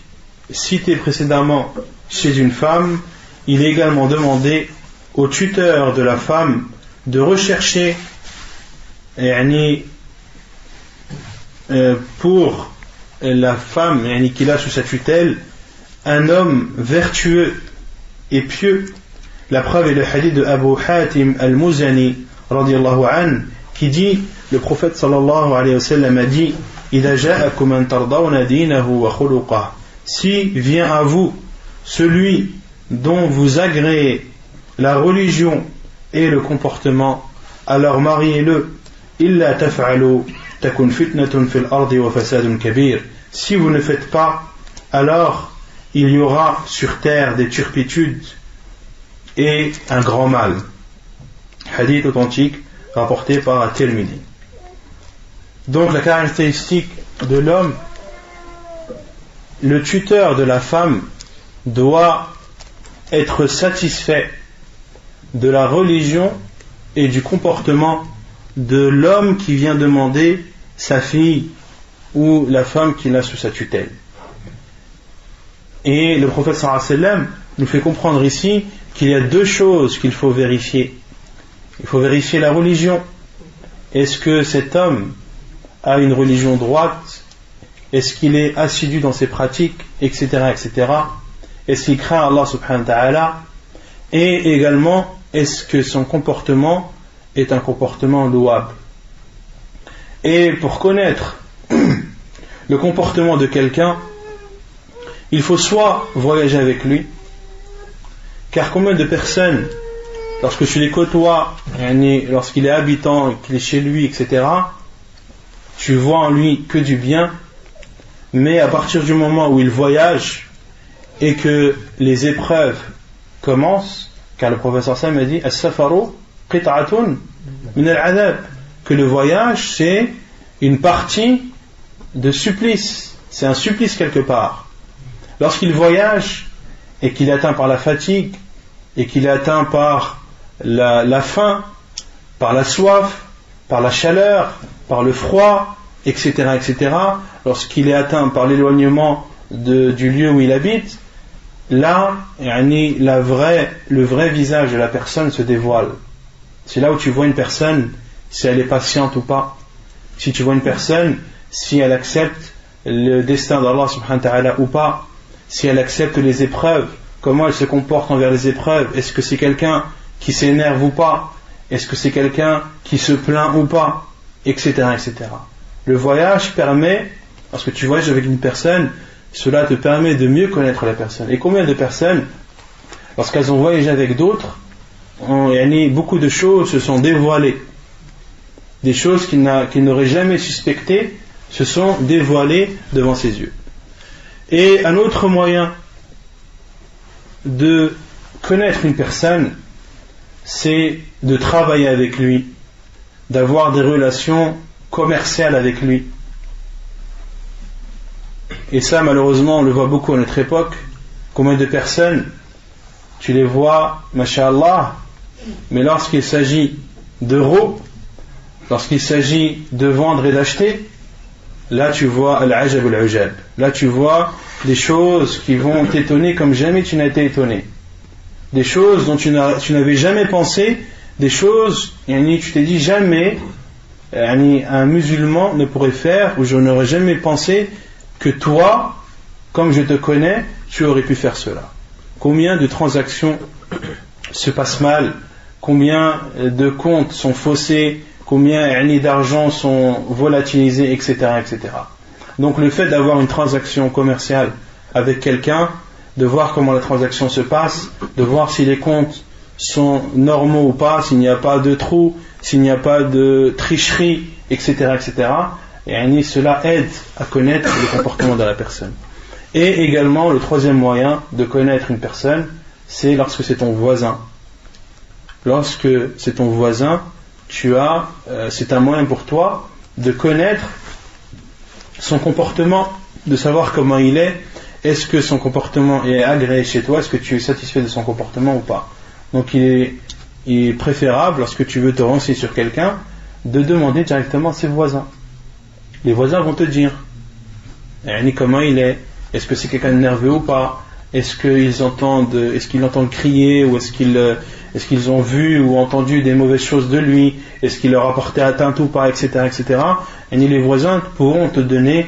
citées précédemment chez une femme. Il est également demandé au tuteur de la femme de rechercher pour la femme qu'il a sous sa tutelle un homme vertueux et pieux. La preuve est le hadith de Abu Hatim al-Muzani radiyallahu anhu qui dit, le prophète sallallahu alayhi wa sallam a dit إِذَا جَاءَكُمْ مَنْ تَرْضَوْنَ دِينَهُ وَخُلُقَهُ. Si vient à vous celui dont vous agréez la religion et le comportement, alors mariez-le. إِلَّا تَفْعَلُوا تَكُنْ فِتْنَةٌ فِي الْأَرْضِ وَفَسَادٌ كَبِيرٌ. Si vous ne faites pas, alors il y aura sur terre des turpitudes et un grand mal. Hadith authentique rapporté par At-Tirmidhi. Donc la caractéristique de l'homme, le tuteur de la femme doit être satisfait de la religion et du comportement de l'homme qui vient demander sa fille ou la femme qu'il a sous sa tutelle. Et le prophète sallallahu alayhi wa sallam nous fait comprendre ici qu'il y a deux choses qu'il faut vérifier. Il faut vérifier la religion. Est-ce que cet homme a une religion droite? Est-ce qu'il est assidu dans ses pratiques, etc., etc. Est-ce qu'il craint Allah subhanahu wa ta'ala? Et également, est-ce que son comportement est un comportement louable? Et pour connaître le comportement de quelqu'un, il faut soit voyager avec lui, car combien de personnes, lorsque tu les côtoies, lorsqu'il est habitant, qu'il est chez lui, etc., tu vois en lui que du bien, mais à partir du moment où il voyage et que les épreuves commencent, car le professeur Sam a dit as-safaru qit'atun min al-'adab, que le voyage c'est une partie de supplice, c'est un supplice quelque part. Lorsqu'il voyage et qu'il est atteint par la fatigue et qu'il est atteint par la faim, par la soif, par la chaleur, par le froid, etc., etc., lorsqu'il est atteint par l'éloignement du lieu où il habite, là, le vrai visage de la personne se dévoile. C'est là où tu vois une personne, si elle est patiente ou pas. Si tu vois une personne, si elle accepte le destin d'Allah subhanahu wa ta'ala ou pas. Si elle accepte les épreuves, comment elle se comporte envers les épreuves. Est-ce que c'est quelqu'un qui s'énerve ou pas? Est-ce que c'est quelqu'un qui se plaint ou pas? Etc., etc. Le voyage permet, lorsque tu voyages avec une personne, cela te permet de mieux connaître la personne. Et combien de personnes, lorsqu'elles ont voyagé avec d'autres, beaucoup de choses se sont dévoilées. Des choses qu'il n'aurait jamais suspectées se sont dévoilées devant ses yeux. Et un autre moyen de connaître une personne, c'est de travailler avec lui, d'avoir des relations commerciales avec lui. Et ça, malheureusement, on le voit beaucoup à notre époque. Combien de personnes, tu les vois, masha'Allah, mais lorsqu'il s'agit d'euros, lorsqu'il s'agit de vendre et d'acheter, là tu vois al-ajab al-ujab. Là tu vois des choses qui vont t'étonner comme jamais tu n'as été étonné. Des choses dont tu n'avais jamais pensé, des choses, tu t'es dit jamais un musulman ne pourrait faire, ou je n'aurais jamais pensé que toi, comme je te connais, tu aurais pu faire cela. Combien de transactions se passent mal, combien de comptes sont faussés, combien d'argent sont volatilisés, etc., etc. Donc le fait d'avoir une transaction commerciale avec quelqu'un, de voir comment la transaction se passe, de voir si les comptes sont normaux ou pas, s'il n'y a pas de trous, s'il n'y a pas de tricherie, etc., etc. Et cela aide à connaître le comportement de la personne. Et également, le troisième moyen de connaître une personne, c'est lorsque c'est ton voisin. Lorsque c'est ton voisin, c'est un moyen pour toi de connaître son comportement, de savoir comment il est. Est-ce que son comportement est agréé chez toi? Est-ce que tu es satisfait de son comportement ou pas? Donc il est préférable, lorsque tu veux te renseigner sur quelqu'un, de demander directement à ses voisins. Les voisins vont te dire comment il est. Est-ce que c'est quelqu'un de nerveux ou pas? Est-ce qu'ils entendent crier, ou est-ce qu'ils ont vu ou entendu des mauvaises choses de lui? Est-ce qu'il leur a porté atteinte ou pas, etc., etc. Et les voisins pourront te donner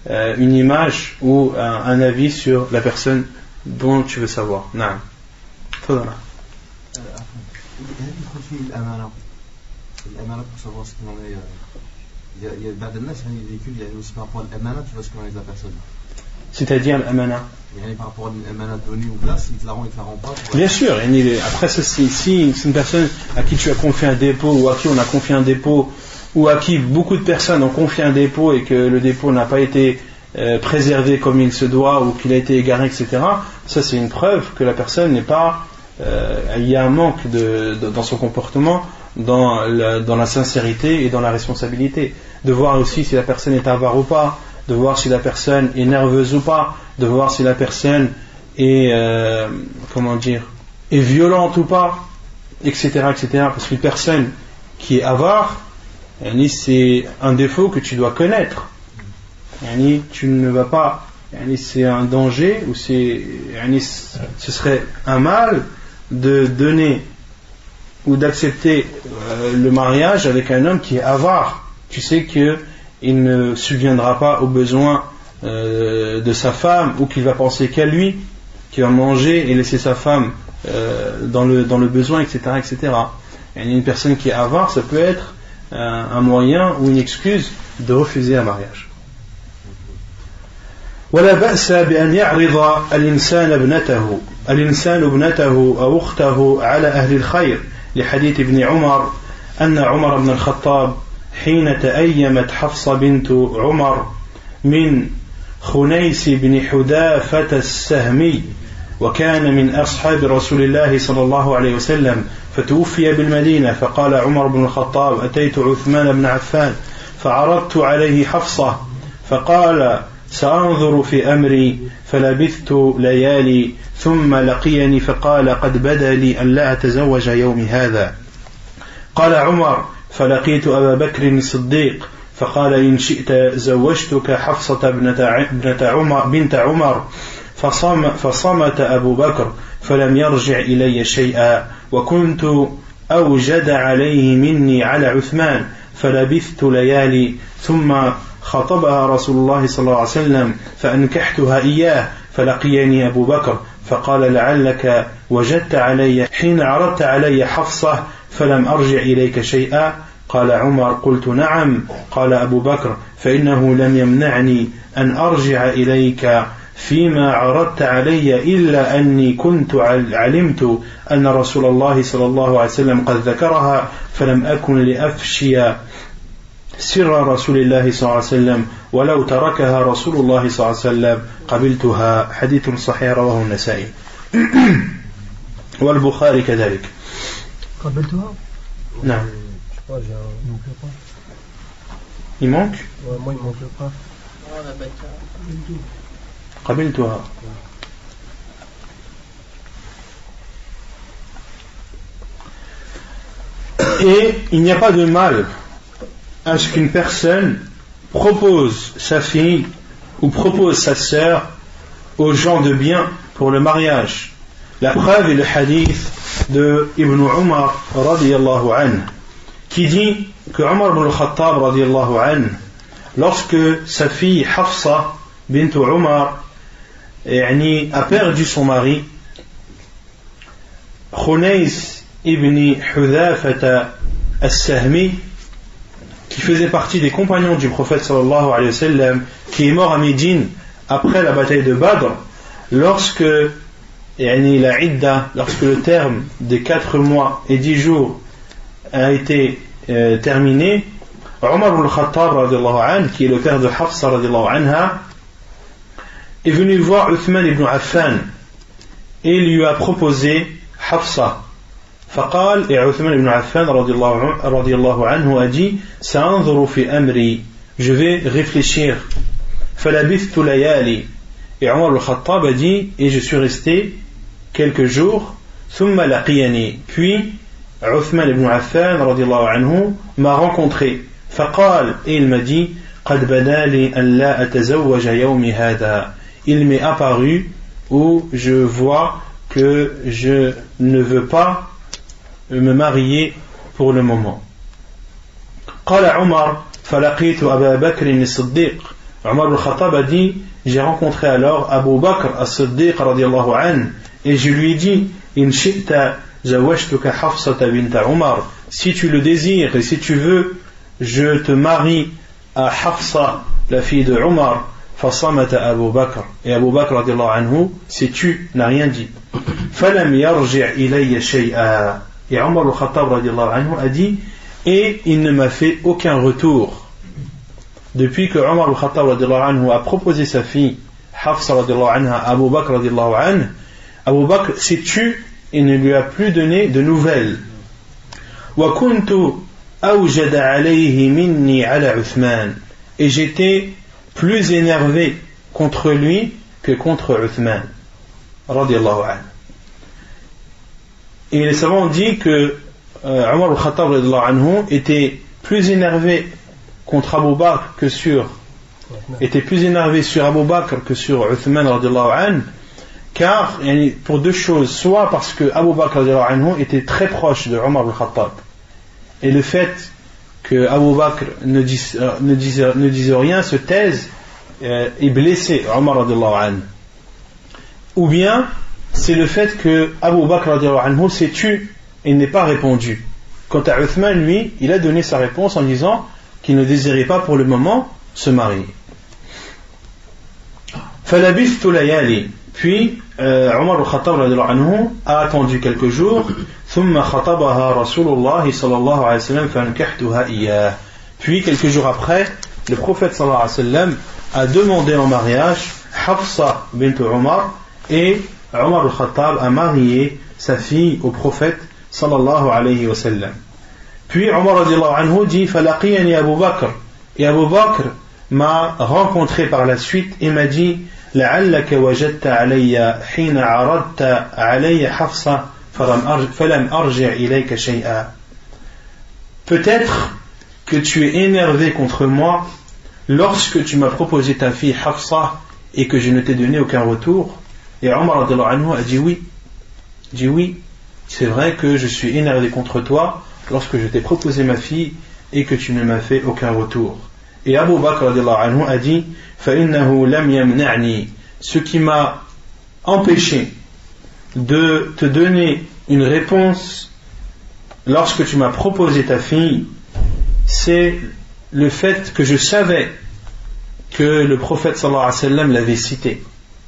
une image ou un avis sur la personne dont tu veux savoir. Naam. Fadala. L'amana, pour savoir ce qu'il en est, il y a des véhicules, il y a aussi par rapport à l'amana, tu vois ce qu'il en est de la personne. C'est-à-dire l'amana. Par rapport à l'amana donnée ou là, s'il te la rend, il te la rend pas. Bien sûr, après si c'est une personne à qui tu as confié un dépôt, ou à qui on a confié un dépôt, ou à qui beaucoup de personnes ont confié un dépôt et que le dépôt n'a pas été préservé comme il se doit, ou qu'il a été égaré, etc., ça c'est une preuve que la personne n'est pas, il y a un manque dans son comportement, dans la sincérité et dans la responsabilité. de voir aussi si la personne est avare ou pas, de voir si la personne est nerveuse ou pas, de voir si la personne est, est violente ou pas, etc., etc. Parce qu'une personne qui est avare, c'est un défaut que tu dois connaître. Tu ne vas pas, c'est un danger, ou ce serait un mal de donner ou d'accepter le mariage avec un homme qui est avare. Tu sais qu'il ne subviendra pas aux besoins de sa femme, ou qu'il va penser qu'à lui, qu'il va manger et laisser sa femme dans le besoin, etc., etc. Une personne qui est avare, ça peut être un moyen ou une excuse de refuser un mariage. ولا بأس بأن يعرض الإنسان ابنته أو أخته على أهل الخير لحديث ابن عمر أن عمر بن الخطاب حين تأيمت حفصة بنت عمر من خنيس بن حذافة السهمي وكان من أصحاب رسول الله صلى الله عليه وسلم فتوفي بالمدينة فقال عمر بن الخطاب أتيت عثمان بن عفان فعرضت عليه حفصة فقال سأنظر في أمري فلبثت ليالي ثم لقيني فقال قد بدا لي أن لا أتزوج يوم هذا قال عمر فلقيت أبا بكر الصديق فقال إن شئت زوجتك حفصة بنت عمر فصمت أبو بكر فلم يرجع إلي شيئا وكنت أوجد عليه مني على عثمان فلبثت ليالي ثم خطبها رسول الله صلى الله عليه وسلم فأنكحتها إياه فلقيني أبو بكر فقال لعلك وجدت علي حين عرضت علي حفصة فلم أرجع إليك شيئا قال عمر قلت نعم قال أبو بكر فإنه لم يمنعني أن أرجع إليك فيما عرضت علي إلا أني كنت علمت أن رسول الله صلى الله عليه وسلم قد ذكرها فلم أكن لأفشي سر رسول الله صلى الله عليه وسلم ولو تركها رسول الله صلى الله عليه وسلم قبلتها حديث صحيح رواه النسائي والبخاري كذلك قبلتها نعم il manque moi il manque pas قبلتها et il n'y a pas de mal à ce qu'une personne propose sa fille ou propose sa sœur aux gens de bien pour le mariage. La preuve est le hadith de Ibn Umar radiyallahu anhu qui dit que Umar ibn al-Khattab radiyallahu anhu, lorsque sa fille Hafsa bint Umar a perdu son mari, Khunais ibn Hudhafata as-Sahmi, qui faisait partie des compagnons du prophète sallallahu alayhi wa sallam, qui est mort à Médine après la bataille de Badr, lorsque la idda, lorsque le terme des 4 mois et 10 jours a été terminé, Omar ibn al-Khattab radiyallahu anhu, qui est le père de Hafsa radiyallahu anha, est venu voir Uthman ibn Affan et lui a proposé Hafsa. فقال et Uthman ibn Affan radiyallahu anhu a dit سأنظر في أمري, je vais réfléchir. فلبثت ليالي, et Omar al-Khattab a dit et je suis resté quelques jours. ثم لقيني, puis Uthman ibn Affan radiyallahu anhu m'a rencontré. فقال, et il m'a dit قد بدا لي أن لا أتزوج يوم هذا, il m'est apparu où je vois que je ne veux pas me marier pour le moment. قال عمر فلقيت أبا بكر الصديق, Omar al-Khattab a dit j'ai rencontré alors Abu Bakr as-Siddiq radiyallahu anhu et je lui ai dit إن شئت زوجتك حفصة بنت عمر, si tu le désires et si tu veux je te marie à Hafsa la fille de Omar. فصمت أبو بكر, et Abu Bakr radiyallahu anhu s'est tu, n'a rien dit. فلم يرجع إلي شيئا, et Omar al-Khattab radiyallahu anhu a dit et il ne m'a fait aucun retour. Depuis que Omar al-Khattab radiyallahu anhu a proposé sa fille Hafsa radiyallahu anha à Abu Bakr radiyallahu anhu, Abu Bakr s'est tu et ne lui a plus donné de nouvelles. وكنت أوجد عليه مني على عثمان. Et j'étais plus énervé contre lui que contre Uthman radiyallahu anhu. Et les savants ont dit que Omar al-Khattab radiyallahu anhu était plus énervé contre Abu Bakr que sur Abu Bakr que sur Uthman radiyallahu anhu, car pour deux choses, soit parce que Abu Bakr radiyallahu anhu était très proche de Omar al-Khattab, et le fait que Abu Bakr ne dise rien, se taise, et blessé Omar radiyallahu anhu, ou bien c'est le fait que Abu Bakr radiyallahu anhu s'est tu et n'est pas répondu. Quant à Uthman, lui, il a donné sa réponse en disant qu'il ne désirait pas pour le moment se marier. Falabithtu layali. Puis Omar al-Khattab radiyallahu anhu a attendu quelques jours. ثم خطبها رسول الله صلى الله عليه وسلم فانكحتها إياه. Puis quelques jours après, le prophète sallallahu alayhi wa sallam a demandé en mariage Hafsa bint Omar, et Omar al-Khattab a marié sa fille au prophète sallallahu alayhi wa sallam. Puis Omar radiyallahu anhu dit falaqiyani Abu Bakr, et Abu Bakr m'a rencontré par la suite et m'a dit لعلك وجدت علي حين عرضت علي حفصة فلم أرجع إليك شيئا. Peut-être que tu es énervé contre moi lorsque tu m'as proposé ta fille Hafsa et que je ne t'ai donné aucun retour. Et Omar radiyallahu anhu a dit oui, c'est vrai que je suis énervé contre toi lorsque je t'ai proposé ma fille et que tu ne m'as fait aucun retour. Et Abu Bakr radiyallahu anhu a dit فإنه لم يمنعني, ce qui m'a empêché de te donner une réponse lorsque tu m'as proposé ta fille, c'est le fait que je savais que le prophète sallallahu alayhi wa sallam l'avait cité.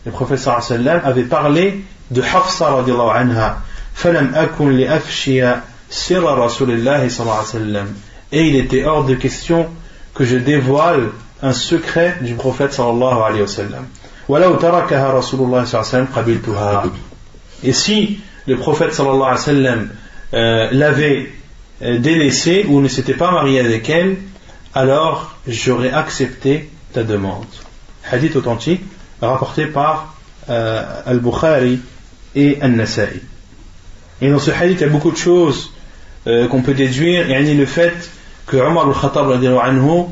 Le prophète sallallahu alayhi wa sallam avait parlé de Hafsa radiyallahu anha. فَلَمْ أَكُنْ لِأَفْشِيَ سِرَّ رَسُولِ اللَّهِ صلى الله عليه وسلم. Et il était hors de question que je dévoile un secret du prophète sallallahu alayhi wa sallam. وَلَوْ تَرَكَهَا رَسُولُ اللَّهِ صلى الله عليه وسلم قَبِلْتُهَا. Et si le prophète sallallahu alayhi wa sallam l'avait délaissée ou ne s'était pas marié avec elle, alors j'aurais accepté ta demande. Hadith authentique rapporté par Al-Bukhari et An-Nasa'i. Et dans ce hadith il y a beaucoup de choses qu'on peut déduire, et le fait que Omar al-Khattab radiyallahu anhu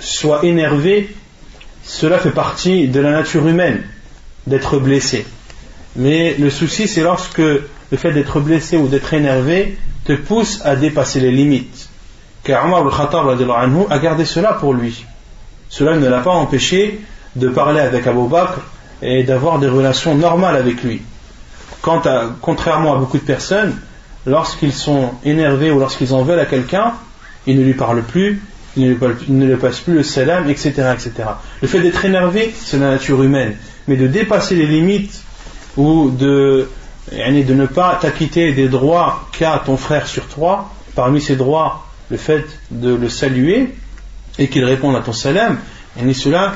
soit énervé, cela fait partie de la nature humaine d'être blessé. Mais le souci, c'est lorsque le fait d'être blessé ou d'être énervé te pousse à dépasser les limites. Car Omar al-Khattab radiyallahu anhu a gardé cela pour lui. Cela ne l'a pas empêché de parler avec Abu Bakr et d'avoir des relations normales avec lui. Contrairement à beaucoup de personnes, lorsqu'ils sont énervés ou lorsqu'ils en veulent à quelqu'un, ils ne lui parlent plus, ils ne lui passent plus le salam, etc., etc. Le fait d'être énervé, c'est la nature humaine. Mais de dépasser les limites ou de ne pas t'acquitter des droits qu'a ton frère sur toi, parmi ces droits, le fait de le saluer et qu'il réponde à ton salam, cela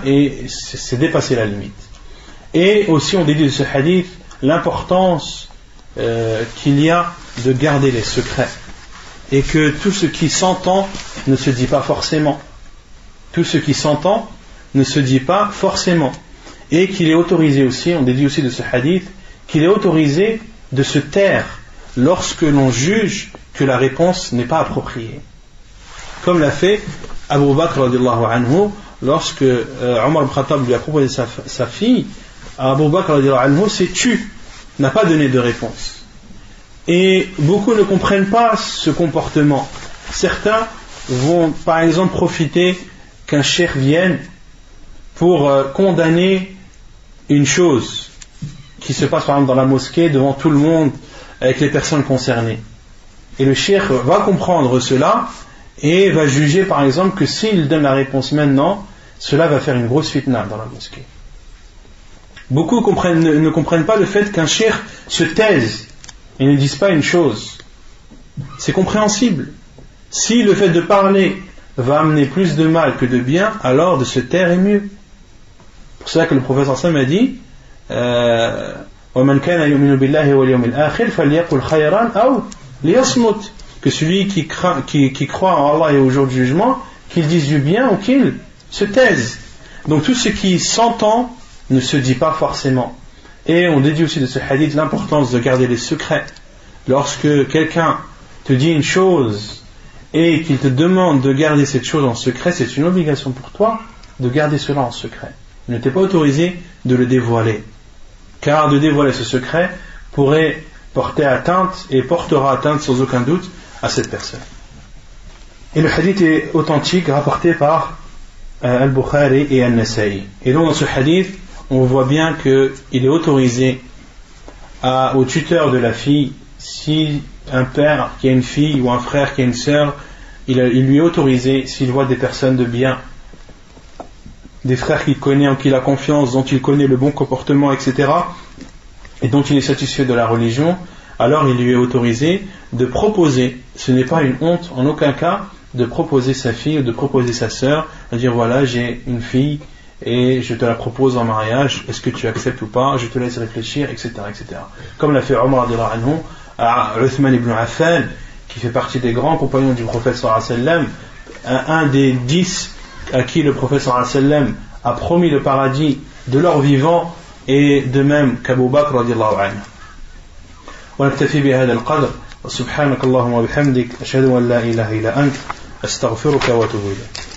c'est dépasser la limite. Et aussi on déduit de ce hadith l'importance qu'il y a de garder les secrets, et que tout ce qui s'entend ne se dit pas forcément. Tout ce qui s'entend ne se dit pas forcément. Et qu'il est autorisé aussi, on déduit aussi de ce hadith, qu'il est autorisé de se taire lorsque l'on juge que la réponse n'est pas appropriée. Comme l'a fait Abu Bakr radiyallahu anhu lorsque Omar al-Khattab lui a proposé sa fille. Abu Bakr radiyallahu anhu s'est tu, n'a pas donné de réponse. Et beaucoup ne comprennent pas ce comportement. Certains vont par exemple profiter qu'un cheikh vienne pour condamner une chose qui se passe par exemple dans la mosquée devant tout le monde avec les personnes concernées. Et le cheikh va comprendre cela et va juger par exemple que s'il donne la réponse maintenant, cela va faire une grosse fitna dans la mosquée. Beaucoup ne comprennent pas le fait qu'un cheikh se taise et ne dise pas une chose. C'est compréhensible. Si le fait de parler va amener plus de mal que de bien, alors de se taire est mieux. C'est pour ça que le prophète Sam a dit وَمَنْ كَانَ يُؤْمِنُ بِاللَّهِ وَالْيَوْمِ الْآخِرِ فَلْيَقُلْ خَيْرًا أَوْ لِيَصْمُتْ. que celui qui croit en Allah et au jour du jugement, qu'il dise du bien ou qu'il se taise. Donc tout ce qui s'entend ne se dit pas forcément. Et on déduit aussi de ce hadith l'importance de garder les secrets. Lorsque quelqu'un te dit une chose et qu'il te demande de garder cette chose en secret, c'est une obligation pour toi de garder cela en secret. Il ne t'est pas autorisé de le dévoiler. Car de dévoiler ce secret pourrait porter atteinte et portera atteinte sans aucun doute à cette personne. Et le hadith est authentique, rapporté par Al-Bukhari et Al-Nasa'i. Et donc dans ce hadith, on voit bien qu'il est autorisé au tuteur de la fille, si un père qui a une fille ou un frère qui a une sœur, il lui est autorisé, s'il voit des personnes de bien, des frères qu'il connaît, en qui il a confiance, dont il connaît le bon comportement, etc., et dont il est satisfait de la religion, alors il lui est autorisé de proposer. Ce n'est pas une honte en aucun cas de proposer sa fille ou de proposer sa sœur, de dire voilà, j'ai une fille et je te la propose en mariage, est-ce que tu acceptes ou pas, je te laisse réfléchir, etc., etc. Comme l'a fait Omar radhiyallahu anhu à Uthman ibn Affan, qui fait partie des grands compagnons du prophète sallallahu alayhi wa sallam, un des 10 à qui le prophète sallallahu alayhi wa sallam a promis le paradis de leur vivant, et de même qu'Abu Bakr radhiyallahu anhu. ونكتفي بهذا القدر وسبحانك اللهم وبحمدك أشهد أن لا إله إلا أنت أستغفرك وأتوب إليك.